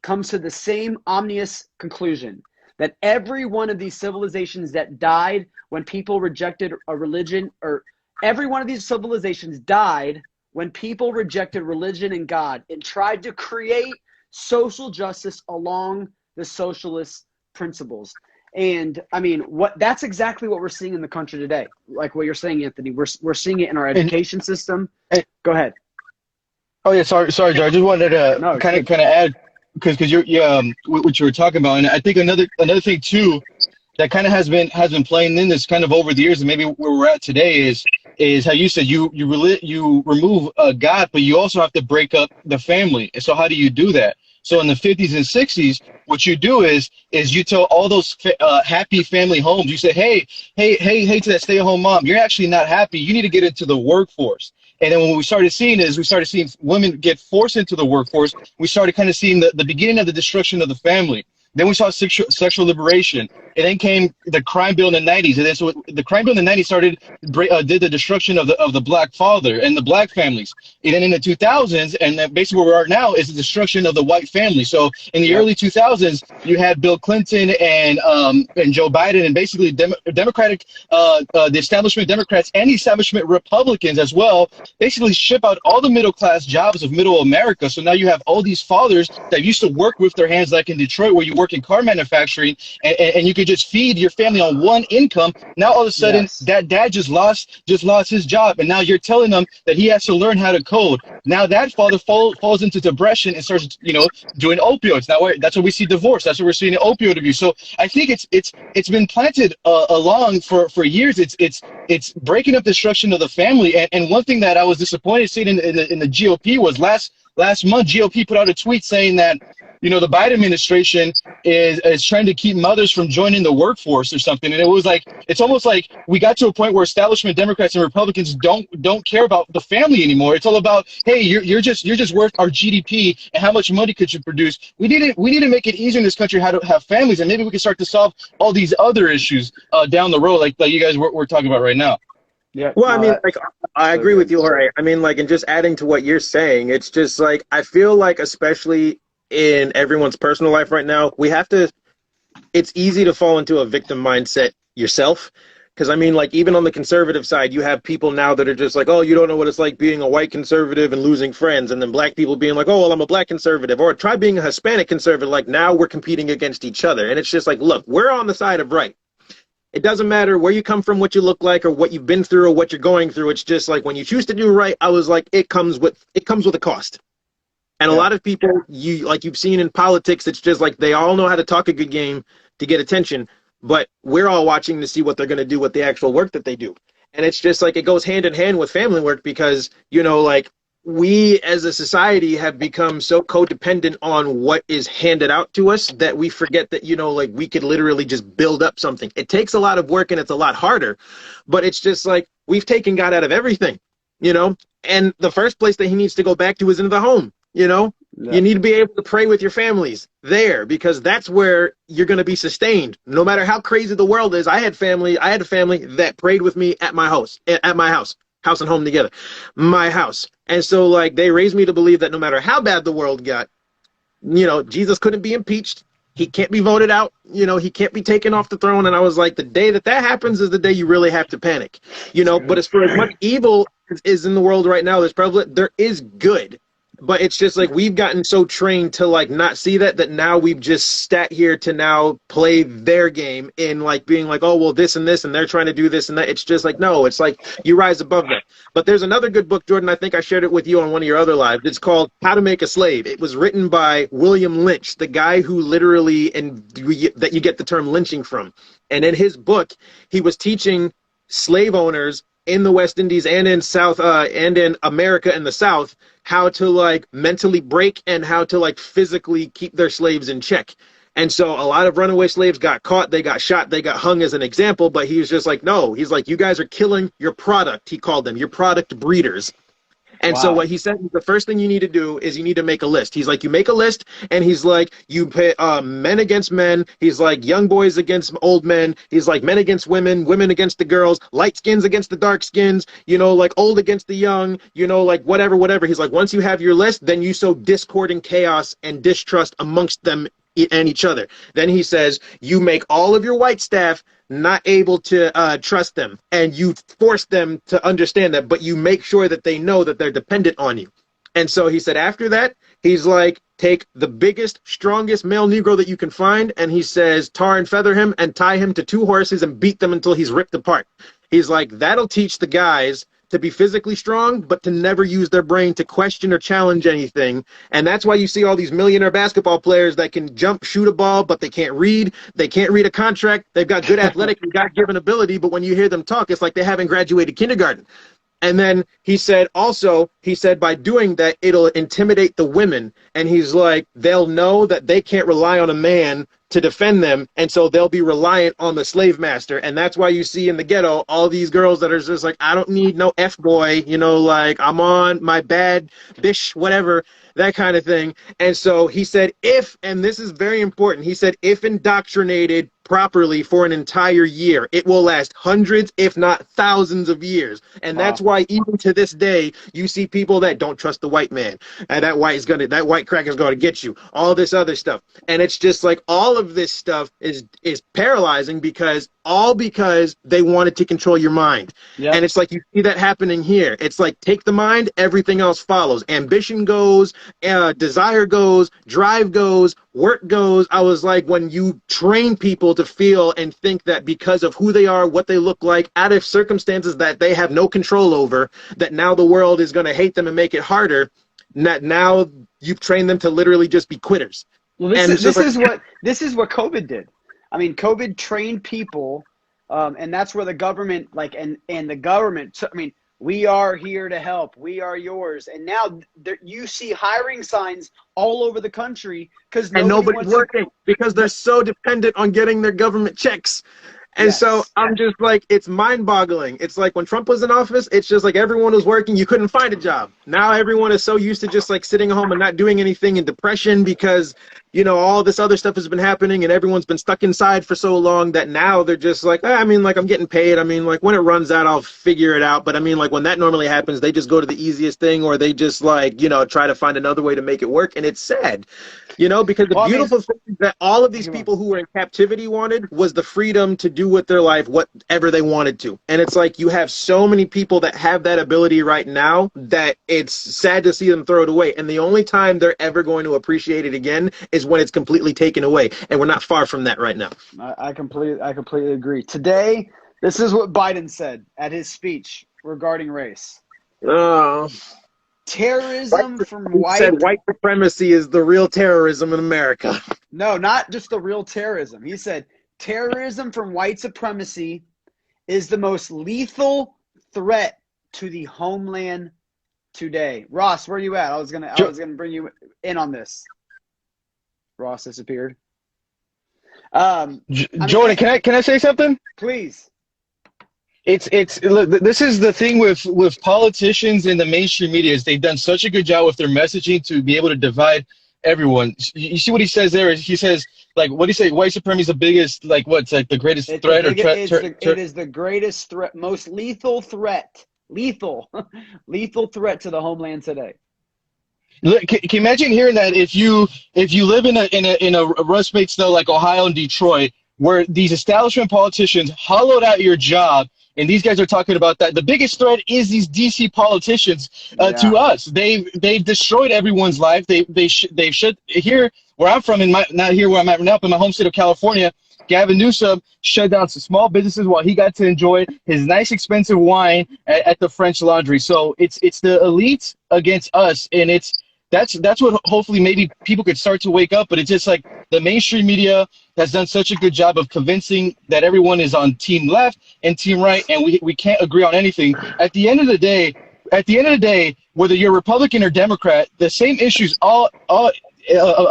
comes to the same ominous conclusion, that every one of these civilizations that died when people rejected a religion, or every one of these civilizations died when people rejected religion and God and tried to create social justice along the socialist principles. And I mean, that's exactly what we're seeing in the country today. Like what you're saying, Anthony, we're seeing it in our education system. Go ahead. Oh yeah, sorry, Joe. I just wanted to kind of add, because what you were talking about, and I think another thing too that kind of has been playing in this kind of over the years, and maybe where we're at today is how you said you remove God, but you also have to break up the family. And so how do you do that? So in the 50s and 60s, what you do is you tell all those happy family homes, you say, hey to that stay-at-home mom, you're actually not happy. You need to get into the workforce. And then what we started seeing women get forced into the workforce. We started kind of seeing the beginning of the destruction of the family. Then we saw sexual liberation. And then came the crime bill in the 90s. And then so the crime bill in the 90s did the destruction of the black father and the black families. And then in the 2000s, and then basically where we are now, is the destruction of the white family. So in the early 2000s, you had Bill Clinton and Joe Biden, and basically the establishment Democrats and the establishment Republicans as well, basically ship out all the middle class jobs of middle America. So now you have all these fathers that used to work with their hands, like in Detroit, where you work in car manufacturing, and you could just feed your family on one income. Now all of a sudden, that dad just lost his job, and now you're telling them that he has to learn how to code. Now that father falls into depression and starts, doing opioids. Now that's what we see divorce. That's what we're seeing in opioid abuse. So I think it's been planted along for years. It's breaking up the destruction of the family. And one thing that I was disappointed seeing in the GOP was last month, GOP put out a tweet saying that, the Biden administration is trying to keep mothers from joining the workforce or something. And it's almost like we got to a point where establishment Democrats and Republicans don't care about the family anymore. It's all about, hey, you're just worth our GDP and how much money could you produce. We need to make it easier in this country how to have families, and maybe we can start to solve all these other issues down the road, like you guys we're talking about right now. Yeah. Well, I mean, I agree with you, Jorge. I mean, and just adding to what you're saying, it's just I feel like, especially in everyone's personal life right now, it's easy to fall into a victim mindset yourself. Because I mean, even on the conservative side, you have people now that are just like, oh, you don't know what it's like being a white conservative and losing friends. And then black people being like, oh, well, I'm a black conservative. Or try being a Hispanic conservative. Now we're competing against each other. And it's just look, we're on the side of right. It doesn't matter where you come from, what you look like, or what you've been through, or what you're going through. It's just when you choose to do right, I was like, it comes with a cost. And a lot of people, you've seen in politics, it's just they all know how to talk a good game to get attention, but we're all watching to see what they're going to do with the actual work that they do. And it's just it goes hand in hand with family work, because, we as a society have become so codependent on what is handed out to us that we forget that, we could literally just build up something. It takes a lot of work and it's a lot harder, but it's just we've taken God out of everything. you know, and the first place that he needs to go back to is into the home, you know. Yeah. You need to be able to pray with your families there, because that's where you're going to be sustained. No matter how crazy the world is, I had a family that prayed with me at my house, house and home together, my house. And so like they raised me to believe that no matter how bad the world got, you know, Jesus couldn't be impeached. He can't be voted out. You know, he can't be taken off the throne. And I was like, the day that happens is the day you really have to panic, you know. But as for as much evil is in the world right now, there is good. But it's just like we've gotten so trained to like not see that now we've just sat here to now play their game in like being like, oh, well, this and this, and they're trying to do this and that. It's just like, no, it's like you rise above that. But there's another good book, Jordan. I think I shared it with you on one of your other lives. It's called How to Make a Slave. It was written by William Lynch, the guy who literally, that you get the term lynching from. And in his book, he was teaching slave owners in the West Indies and in America in the South how to like mentally break and how to like physically keep their slaves in check. And so a lot of runaway slaves got caught, they got shot, they got hung as an example, but he was just like, no, he's like, you guys are killing your product, he called them, your product breeders. And so what he said, the first thing you need to do is you need to make a list. He's like, you make a list, and he's like, you put men against men. He's like, young boys against old men. He's like, men against women, women against the girls, light skins against the dark skins, you know, like old against the young, you know, like whatever. He's like, once you have your list, then you sow discord and chaos and distrust amongst them and each other. Then he says, you make all of your white staff not able to trust them, and you force them to understand that, but you make sure that they know that they're dependent on you. And so he said after that, he's like, take the biggest, strongest male Negro that you can find, and he says, tar and feather him and tie him to 2 horses and beat them until he's ripped apart. He's like, that'll teach the guys to be physically strong, but to never use their brain to question or challenge anything. And that's why you see all these millionaire basketball players that can jump, shoot a ball, but they can't read. They can't read a contract. They've got good athletic and God-given ability, but when you hear them talk, it's like they haven't graduated kindergarten. And then he said by doing that, it'll intimidate the women. And he's like, they'll know that they can't rely on a man to defend them, and so they'll be reliant on the slave master. And that's why you see in the ghetto all these girls that are just like, I don't need no F-boy, you know, like I'm on my bad bish, whatever, that kind of thing. And so he said, and this is very important, he said, if indoctrinated properly for an entire year, it will last hundreds, if not thousands of years. And that's why even to this day, you see people that don't trust the white man, and that white crack is going to get you, all this other stuff. And it's just like all of this stuff is paralyzing because they wanted to control your mind. Yep. And it's like you see that happening here. It's like take the mind, everything else follows. Ambition goes, desire goes, drive goes, work goes. I was like, when you train people to feel and think that because of who they are, what they look like, out of circumstances that they have no control over, that now the world is going to hate them and make it harder, that now you've trained them to literally just be quitters. Well, this is what COVID did. I mean, COVID trained people, and that's where the government, and the government, I mean, we are here to help. We are yours. And now you see hiring signs all over the country because nobody's working because they're so dependent on getting their government checks. And so I'm just like, it's mind-boggling. It's like when Trump was in office, it's just like everyone was working. You couldn't find a job. Now everyone is so used to just like sitting home and not doing anything in depression because, you know, all this other stuff has been happening and everyone's been stuck inside for so long that now they're just like, I mean, like I'm getting paid. I mean, like when it runs out, I'll figure it out. But I mean, like when that normally happens, they just go to the easiest thing or they just like, you know, try to find another way to make it work. And it's sad, you know, because the beautiful thing that all of these people who were in captivity wanted was the freedom to do with their life whatever they wanted to. And it's like you have so many people that have that ability right now that it's sad to see them throw it away. And the only time they're ever going to appreciate it again is when it's completely taken away. And we're not far from that right now. I completely agree. Today, this is what Biden said at his speech regarding race. Terrorism from white... said white supremacy is the real terrorism in America. No, not just the real terrorism. He said, terrorism from white supremacy is the most lethal threat to the homeland today. Ross, where are you at? I was gonna bring you in on this. Ross disappeared. Jordan, can I say something? Please. Look, this is the thing with politicians and the mainstream media is they've done such a good job with their messaging to be able to divide everyone. You see what he says there? He says, like, what do you say? White supremacy is the biggest, like, what's like the greatest threat or threat? It is the greatest threat, most lethal threat, lethal threat to the homeland today. Look, can you imagine hearing that if you live in a rust belt state like Ohio and Detroit, where these establishment politicians hollowed out your job, and these guys are talking about that. The biggest threat is these DC politicians to us. They've destroyed everyone's life. They've shut here where I'm from, not here where I'm at now, but in my home state of California. Gavin Newsom shut down some small businesses while he got to enjoy his nice expensive wine at the French Laundry. So it's the elites against us, and that's what hopefully maybe people could start to wake up. But it's just like the mainstream media has done such a good job of convincing that everyone is on team left and team right, and we can't agree on anything. At the end of the day, whether you're Republican or Democrat, the same issues all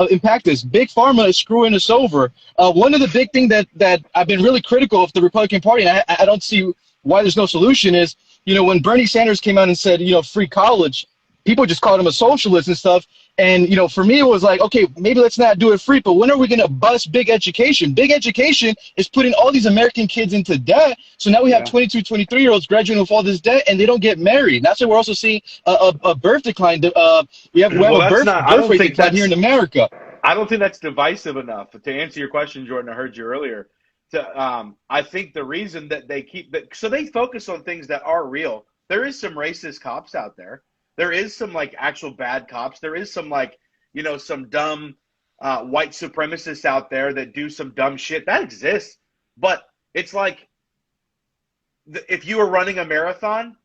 impact us. Big Pharma is screwing us over. One of the big things that I've been really critical of the Republican Party, and I don't see why there's no solution, is, when Bernie Sanders came out and said, free college, people just called him a socialist and stuff. And, for me, it was like, okay, maybe let's not do it free, but when are we going to bust big education? Big education is putting all these American kids into debt. So now we have 22, 23-year-olds graduating with all this debt, and they don't get married. That's why we're also seeing a birth decline. We have a birth rate decline here in America. I don't think that's divisive enough. To answer your question, Jordan, I heard you earlier. I think the reason that they so they focus on things that are real. There is some racist cops out there. There is some actual bad cops. There is some some dumb white supremacists out there that do some dumb shit. That exists. But it's like if you were running a marathon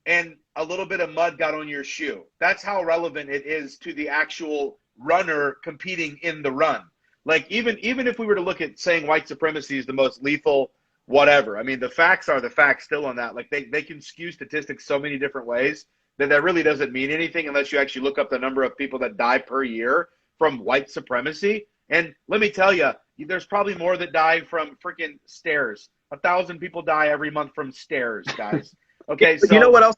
and a little bit of mud got on your shoe, that's how relevant it is to the actual runner competing in the run. Like even if we were to look at saying white supremacy is the most lethal whatever, I mean, the facts are the facts still on that. Like they can skew statistics so many different ways that really doesn't mean anything unless you actually look up the number of people that die per year from white supremacy. And let me tell you, there's probably more that die from freaking stairs. 1,000 people die every month from stairs, guys. Okay, so you know what else?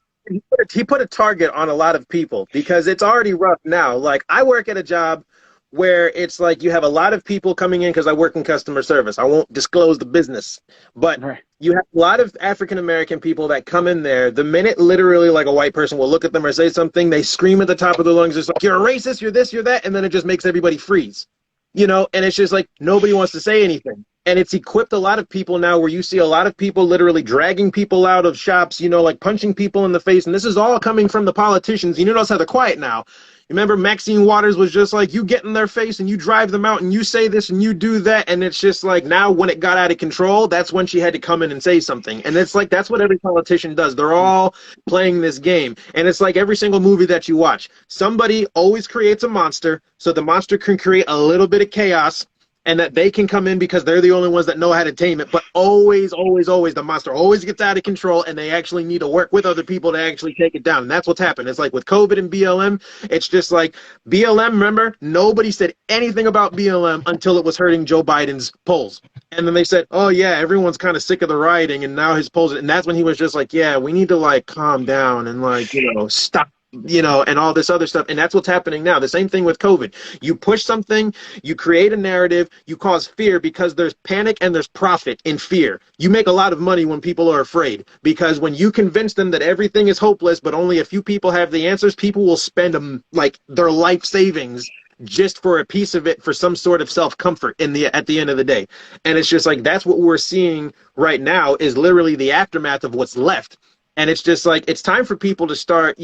He put a target on a lot of people because it's already rough now. Like, I work at a job where it's like you have a lot of people coming in because I work in customer service. I won't disclose the business, but you have a lot of African-American people that come in there. The minute literally like a white person will look at them or say something, they scream at the top of their lungs. It's like, you're a racist, you're this, you're that. And then it just makes everybody freeze, and it's just like nobody wants to say anything. And it's equipped a lot of people now where you see a lot of people literally dragging people out of shops, like punching people in the face. And this is all coming from the politicians. You notice how they're quiet now. Remember Maxine Waters was just like, you get in their face and you drive them out and you say this and you do that. And it's just like now when it got out of control, that's when she had to come in and say something. And it's like, that's what every politician does. They're all playing this game. And it's like every single movie that you watch, somebody always creates a monster. So the monster can create a little bit of chaos, and that they can come in because they're the only ones that know how to tame it. But always, always, always, the monster always gets out of control, and they actually need to work with other people to actually take it down. And that's what's happened. It's like with COVID and BLM, it's just like BLM, remember, nobody said anything about BLM until it was hurting Joe Biden's polls. And then they said, oh, yeah, everyone's kind of sick of the rioting, and now his polls. And that's when he was just like, yeah, we need to, calm down and, stop. And all this other stuff. And that's what's happening now. The same thing with COVID. You push something, you create a narrative, you cause fear because there's panic and there's profit in fear. You make a lot of money when people are afraid, because when you convince them that everything is hopeless, but only a few people have the answers, people will spend them their life savings just for a piece of it for some sort of self-comfort at the end of the day. And it's just like, that's what we're seeing right now is literally the aftermath of what's left. And it's just like, it's time for people to start,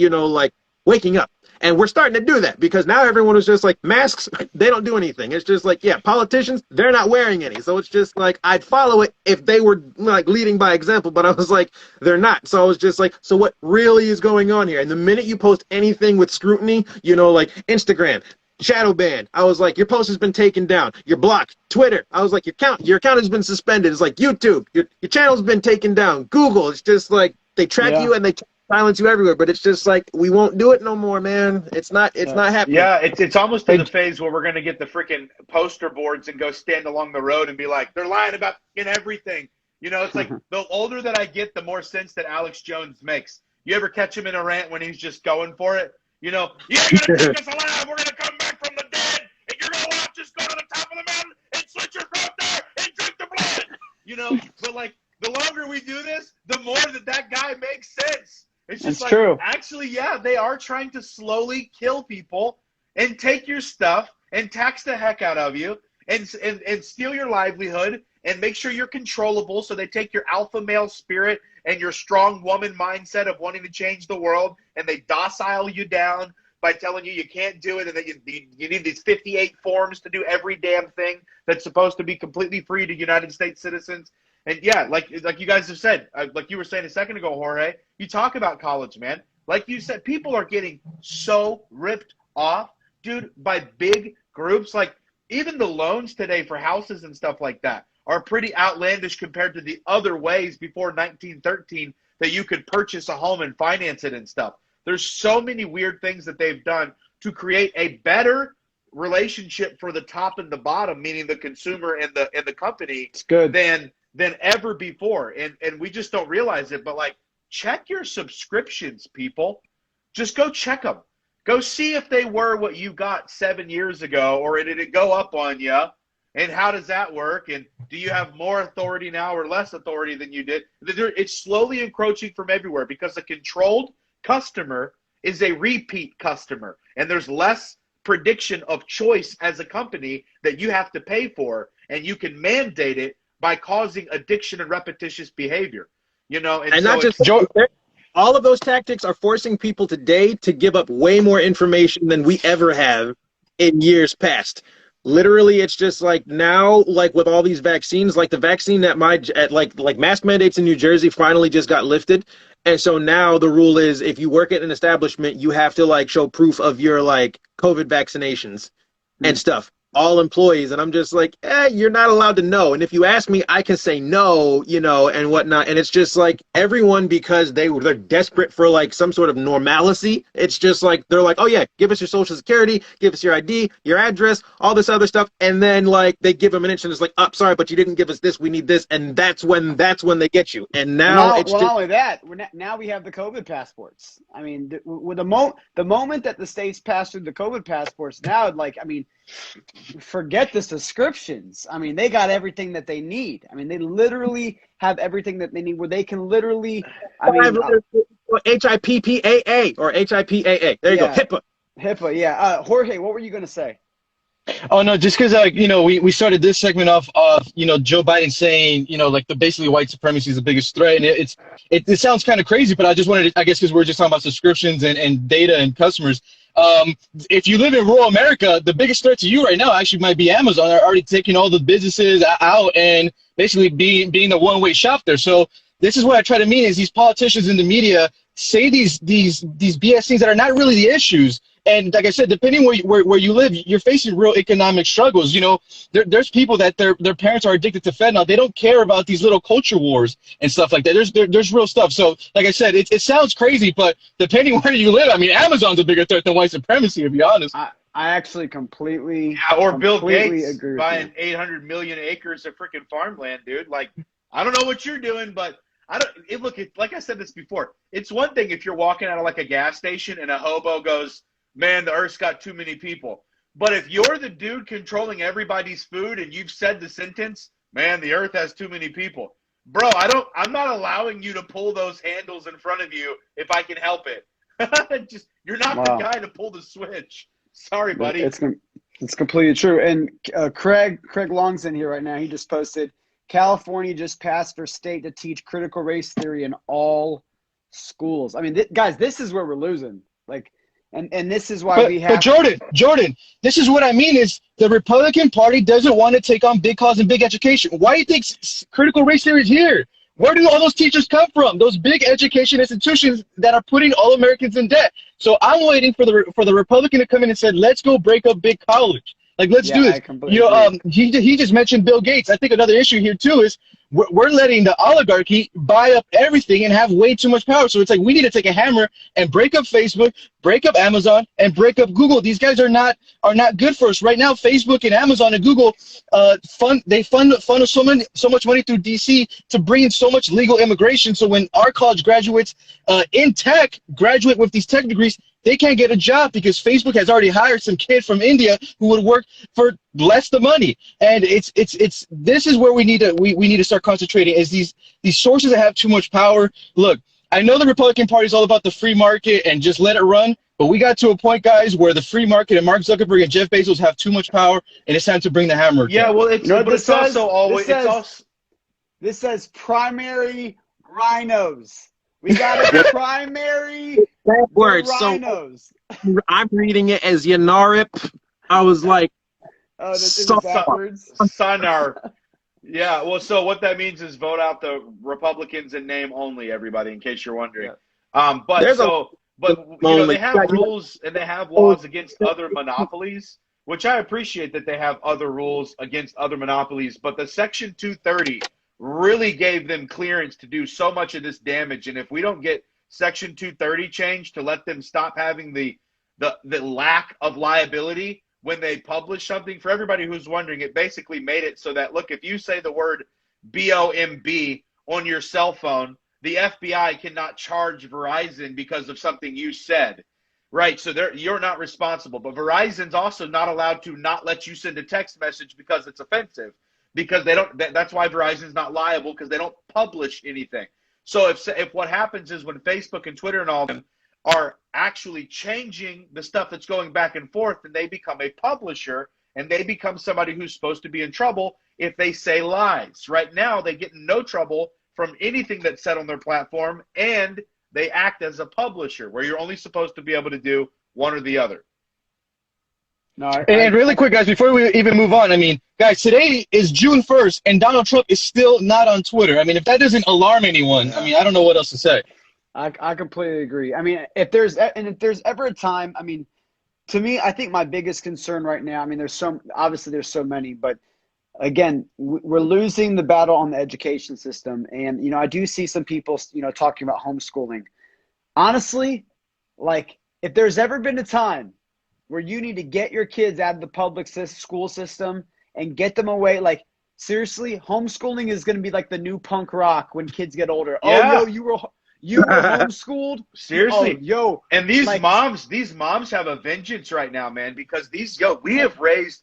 waking up. And we're starting to do that because now everyone is just like, masks, they don't do anything. It's just like, yeah, politicians, they're not wearing any. So it's just like, I'd follow it if they were leading by example, but I was like, they're not. So I was just like, so what really is going on here? And the minute you post anything with scrutiny, like Instagram, shadow ban, I was like, your post has been taken down. You're blocked. Twitter, I was like, your account has been suspended. It's like YouTube, your channel's been taken down. Google, it's just like, they track you and they silence you everywhere, but it's just like, we won't do it no more, man. It's not happening. Yeah, it's almost in the phase where we're going to get the freaking poster boards and go stand along the road and be like, they're lying about everything. You know, it's like the older that I get, the more sense that Alex Jones makes. You ever catch him in a rant when he's just going for it? You know, you're going to take us alive. We're going to come back from the dead. And you're going to watch us go to the top of the mountain and slit your throat there and drink the blood. You know, but like the longer we do this, the more that guy makes sense. It's just like, true. Actually, yeah, they are trying to slowly kill people and take your stuff and tax the heck out of you and steal your livelihood and make sure you're controllable. So they take your alpha male spirit and your strong woman mindset of wanting to change the world, and they docile you down by telling you you can't do it, and that you need these 58 forms to do every damn thing that's supposed to be completely free to United States citizens. And yeah, like you guys have said, like you were saying a second ago, Jorge, you talk about college, man. Like you said, people are getting so ripped off, dude, by big groups. Like even the loans today for houses and stuff like that are pretty outlandish compared to the other ways before 1913 that you could purchase a home and finance it and stuff. There's so many weird things that they've done to create a better relationship for the top and the bottom, meaning the consumer and the company, It's good. than ever before. And we just don't realize it. But like, check your subscriptions, people. Just go check them. Go see if they were what you got 7 years ago, or did it go up on you? And how does that work? And do you have more authority now or less authority than you did? It's slowly encroaching from everywhere because a controlled customer is a repeat customer. And there's less prediction of choice as a company that you have to pay for. And you can mandate it by causing addiction and repetitious behavior. You know, and so not just all of those tactics are forcing people today to give up way more information than we ever have in years past. Literally, it's just like now, like with all these vaccines, like the vaccine at like mask mandates in New Jersey finally just got lifted. And so now the rule is if you work at an establishment, you have to like show proof of your like COVID vaccinations and stuff. All employees. And I'm just like, you're not allowed to know. And if you ask me, I can say no, you know, and whatnot. And it's just like everyone, because they're desperate for like some sort of normalcy. It's just like, they're like, oh yeah, give us your social security, give us your ID, your address, all this other stuff. And then like they give them an inch and it's like, oh, sorry, but you didn't give us this. We need this. And that's when they get you. And now it's not only that, now we have the COVID passports. I mean, with the moment that the states passed through the COVID passports, now like, I mean, forget the subscriptions. I mean, they got everything that they need. I mean, they literally have everything that they need where they can literally, I mean, HIPPAA or HIPAA. There you go. HIPAA, yeah. Jorge, what were you going to say? Oh no, just because you know, we started this segment off of, you know, Joe Biden saying, you know, like basically white supremacy is the biggest threat, and it sounds kind of crazy, but I just wanted to, I guess because we're just talking about subscriptions and data and customers. If you live in rural America, the biggest threat to you right now actually might be Amazon. They're already taking all the businesses out and basically being a one-way shop there. So this is what I try to mean is these politicians in the media say these BS things that are not really the issues. And like I said, depending where you live, you're facing real economic struggles. You know, there's people that their parents are addicted to fentanyl. They don't care about these little culture wars and stuff like that. There's real stuff. So like I said, it sounds crazy, but depending where you live, I mean, Amazon's a bigger threat than white supremacy, to be honest. I actually completely Bill Gates agree buying 800 million acres of freaking farmland, dude. Like, I don't know what you're doing, but like I said this before, it's one thing if you're walking out of like a gas station and a hobo goes, man, the Earth's got too many people. But if you're the dude controlling everybody's food and you've said the sentence, man, the Earth has too many people. Bro, I'm not allowing you to pull those handles in front of you if I can help it. You're not the guy to pull the switch. Sorry, buddy. It's completely true. And Craig Long's in here right now. He just posted, California just passed for state to teach critical race theory in all schools. I mean, guys, this is where we're losing. Like, and this is why we have. But Jordan, this is what I mean is the Republican Party doesn't want to take on big cause and big education. Why do you think critical race theory is here? Where do all those teachers come from? Those big education institutions that are putting all Americans in debt. So I'm waiting for the Republican to come in and say, let's go break up big college. Like, let's do this. You know, he just mentioned Bill Gates. I think another issue here too is we're letting the oligarchy buy up everything and have way too much power. So it's like we need to take a hammer and break up Facebook, break up Amazon, and break up Google. These guys are not good for us right now. Facebook and Amazon and Google funnel so much money through DC to bring in so much legal immigration. So when our college graduates in tech graduate with these tech degrees, they can't get a job because Facebook has already hired some kid from India who would work for less the money. And this is where we need to start concentrating, is these sources that have too much power. Look, I know the Republican Party is all about the free market and just let it run, but we got to a point, guys, where the free market and Mark Zuckerberg and Jeff Bezos have too much power, and it's time to bring the hammer. Yeah, well, this says primary rhinos. We got a primary rhinos. So I'm reading it as Yanarip. I was like, oh, this is backwards. Sonar. Yeah, well, so what that means is vote out the Republicans in name only, everybody, in case you're wondering. Yeah. But you know, they have rules and they have laws against other monopolies, which I appreciate that they have other rules against other monopolies. But the Section 230 really gave them clearance to do so much of this damage. And if we don't get Section 230 changed to let them stop having the lack of liability when they publish something, for everybody who's wondering, it basically made it so that, look, if you say the word BOMB on your cell phone, the FBI cannot charge Verizon because of something you said, right? So you're not responsible. But Verizon's also not allowed to not let you send a text message because it's offensive, because they don't. That's why Verizon's not liable, because they don't publish anything. So if what happens is when Facebook and Twitter and all of them are actually changing the stuff that's going back and forth, and they become a publisher and they become somebody who's supposed to be in trouble if they say lies. Right now, they get in no trouble from anything that's said on their platform, and they act as a publisher where you're only supposed to be able to do one or the other. No, and really quick, guys, before we even move on, I mean, guys, today is June 1st, and Donald Trump is still not on Twitter. I mean, if that doesn't alarm anyone, I mean, I don't know what else to say. I completely agree. I mean, if there's ever a time, I mean, to me, I think my biggest concern right now, I mean, there's so many, but again, we're losing the battle on the education system. And, you know, I do see some people, you know, talking about homeschooling. Honestly, like, if there's ever been a time where you need to get your kids out of the public school system and get them away, like, seriously, homeschooling is going to be like the new punk rock when kids get older. Yeah. Oh, yo, you were homeschooled? Seriously. Oh, yo. And these moms have a vengeance right now, man, because we have raised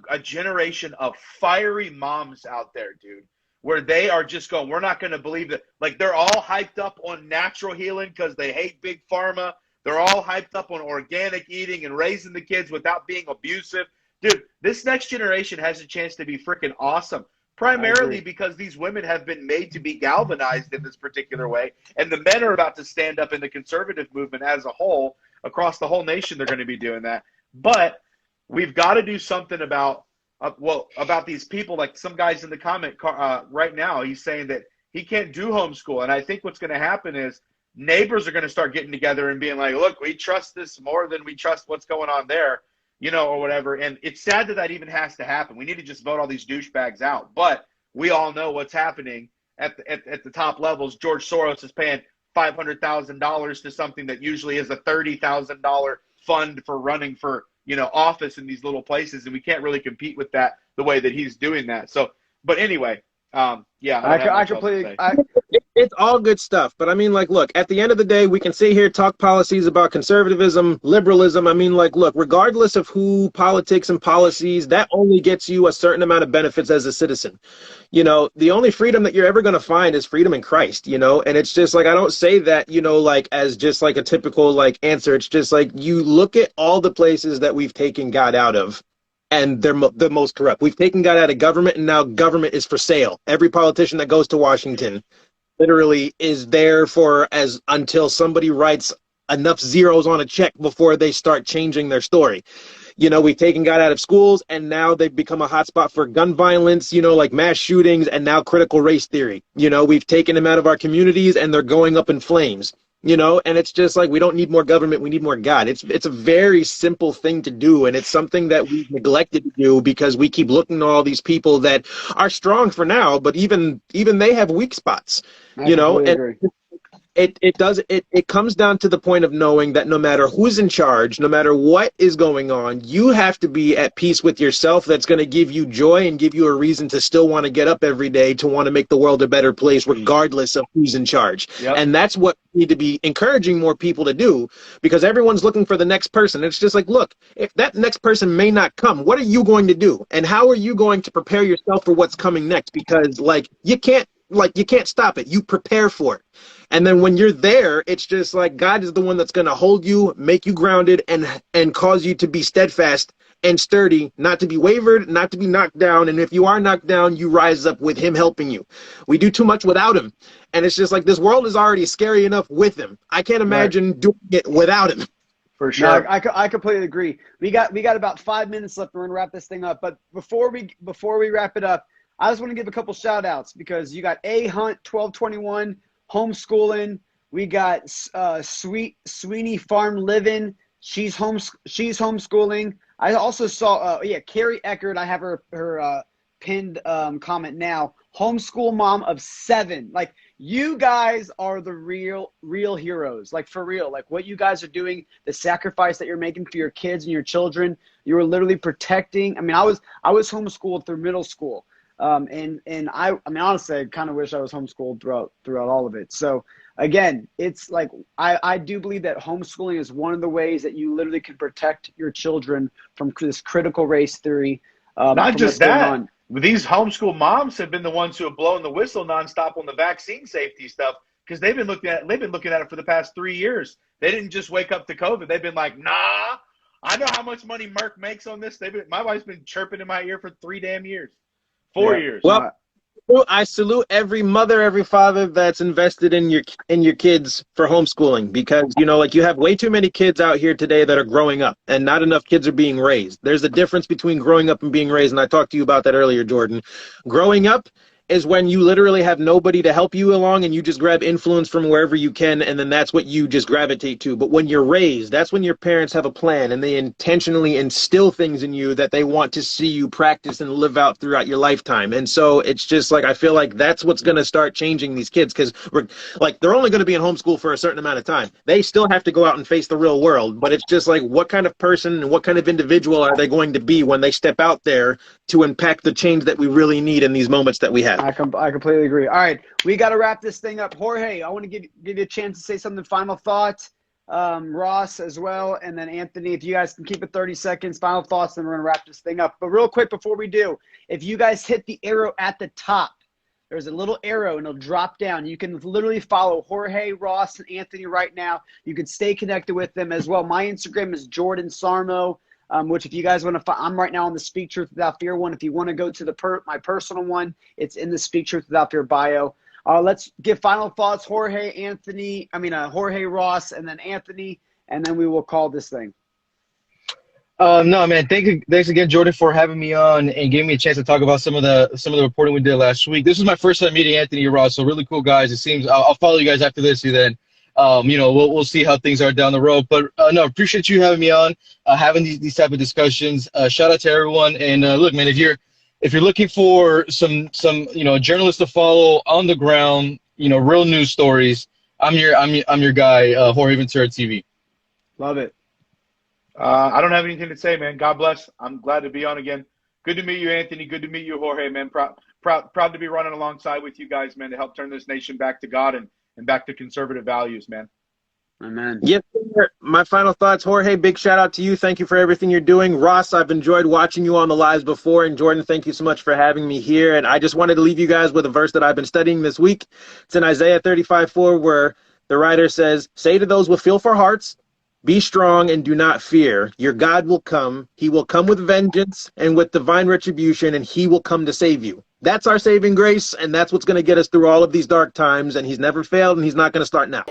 a generation of fiery moms out there, dude, where they are just going, we're not going to believe that. Like, they're all hyped up on natural healing because they hate big pharma. They're all hyped up on organic eating and raising the kids without being abusive. Dude, this next generation has a chance to be freaking awesome, primarily because these women have been made to be galvanized in this particular way, and the men are about to stand up in the conservative movement as a whole. Across the whole nation, they're going to be doing that. But we've got to do something about these people. Like some guys in the comment right now, he's saying that he can't do homeschool. And I think what's going to happen is neighbors are going to start getting together and being like, look, we trust this more than we trust what's going on there, you know, or whatever. And it's sad that even has to happen. We need to just vote all these douchebags out. But we all know what's happening at the top levels. George Soros is paying $500,000 to something that usually is a $30,000 fund for running for, you know, office in these little places. And we can't really compete with that the way that he's doing that. So, but anyway, yeah, I completely. It's all good stuff, but I mean, like, look, at the end of the day, we can sit here, talk policies about conservatism, liberalism. I mean, like, look, regardless of who politics and policies, that only gets you a certain amount of benefits as a citizen. You know, the only freedom that you're ever going to find is freedom in Christ, you know, and it's just like, I don't say that, you know, like as just like a typical like answer. It's just like, you look at all the places that we've taken God out of, and they're the most corrupt. We've taken God out of government, and now government is for sale. Every politician that goes to Washington literally is there until somebody writes enough zeros on a check before they start changing their story. You know, we've taken God out of schools, and now they've become a hotspot for gun violence, you know, like mass shootings, and now critical race theory. You know, we've taken them out of our communities, and they're going up in flames. You know, and it's just like, we don't need more government, we need more God. It's a very simple thing to do, and it's something that we've neglected to do because we keep looking at all these people that are strong for now, but even they have weak spots, I you know. completely And agree. it comes down to the point of knowing that no matter who's in charge, no matter what is going on, you have to be at peace with yourself. That's going to give you joy and give you a reason to still want to get up every day, to want to make the world a better place regardless of who's in charge. Yep. And that's what we need to be encouraging more people to do, because everyone's looking for the next person. It's just like, look, if that next person may not come, what are you going to do? And how are you going to prepare yourself for what's coming next? Because you can't stop it. You prepare for it. And then when you're there, it's just like God is the one that's going to hold you, make you grounded, and cause you to be steadfast and sturdy, not to be wavered, not to be knocked down. And if you are knocked down, you rise up with him helping you. We do too much without him. And it's just like, this world is already scary enough with him. I can't imagine doing it without him. For sure. No, I completely agree. We got about 5 minutes left. We're gonna wrap this thing up. But before we wrap it up, I just want to give a couple shout outs, because you got A Hunt 1221 homeschooling. We got Sweeney Farm Living. She's homeschooling. I also saw Carrie Eckert. I have her pinned comment now. Homeschool mom of 7. Like, you guys are the real heroes. Like, for real. Like, what you guys are doing, the sacrifice that you're making for your kids and your children. You are literally protecting. I mean, I was homeschooled through middle school. And I mean, honestly, I kind of wish I was homeschooled throughout all of it. So again, it's like, I do believe that homeschooling is one of the ways that you literally can protect your children from this critical race theory. Not just that, these homeschool moms have been the ones who have blown the whistle nonstop on the vaccine safety stuff, because they've been looking at it for the past 3 years. They didn't just wake up to COVID. They've been like, nah, I know how much money Merck makes on this. My wife's been chirping in my ear for 3 damn years. 4 years. Well, I salute every mother, every father that's invested in your kids for homeschooling, because, you know, like, you have way too many kids out here today that are growing up and not enough kids are being raised. There's a difference between growing up and being raised, and I talked to you about that earlier, Jordan. Growing up is when you literally have nobody to help you along, and you just grab influence from wherever you can, and then that's what you just gravitate to. But when you're raised, that's when your parents have a plan, and they intentionally instill things in you that they want to see you practice and live out throughout your lifetime. And so it's just like, I feel like that's what's going to start changing these kids, because they're only going to be in homeschool for a certain amount of time. They still have to go out and face the real world, but it's just like, what kind of person and what kind of individual are they going to be when they step out there to impact the change that we really need in these moments that we have? I completely agree. All right, we got to wrap this thing up. Jorge, I want to give you a chance to say something. Final thoughts. Ross as well, and then Anthony. If you guys can keep it 30 seconds, final thoughts, then we're gonna wrap this thing up. But real quick before we do, if you guys hit the arrow at the top, there's a little arrow and it'll drop down. You can literally follow Jorge, Ross, and Anthony right now. You can stay connected with them as well. My Instagram is Jordan Sarmo. Which, if you guys want to, I'm right now on the Speak Truth Without Fear one. If you want to go to my personal one, it's in the Speak Truth Without Fear bio. Let's give final thoughts. Jorge, Ross, and then Anthony, and then we will call this thing. No, man. Thanks again, Jordan, for having me on and giving me a chance to talk about some of the reporting we did last week. This was my first time meeting Anthony and Ross, so really cool guys. It seems I'll follow you guys after this, and then we'll see how things are down the road. But no, appreciate you having me on, having these type of discussions. Shout out to everyone. And look, man, if you're looking for some journalists to follow on the ground, real news stories, I'm your guy, Jorge Ventura TV. Love it. I don't have anything to say, man. God bless. I'm glad to be on again. Good to meet you, Anthony. Good to meet you, Jorge, man. Proud to be running alongside with you guys, man, to help turn this nation back to God and back to conservative values, man. Amen. Yes, sir. My final thoughts, Jorge, big shout out to you. Thank you for everything you're doing. Ross, I've enjoyed watching you on the lives before. And Jordan, thank you so much for having me here. And I just wanted to leave you guys with a verse that I've been studying this week. It's in Isaiah 35:4, where the writer says, "Say to those with fearful hearts, be strong and do not fear. Your God will come. He will come with vengeance and with divine retribution, and he will come to save you." That's our saving grace, and that's what's going to get us through all of these dark times. And he's never failed, and he's not going to start now.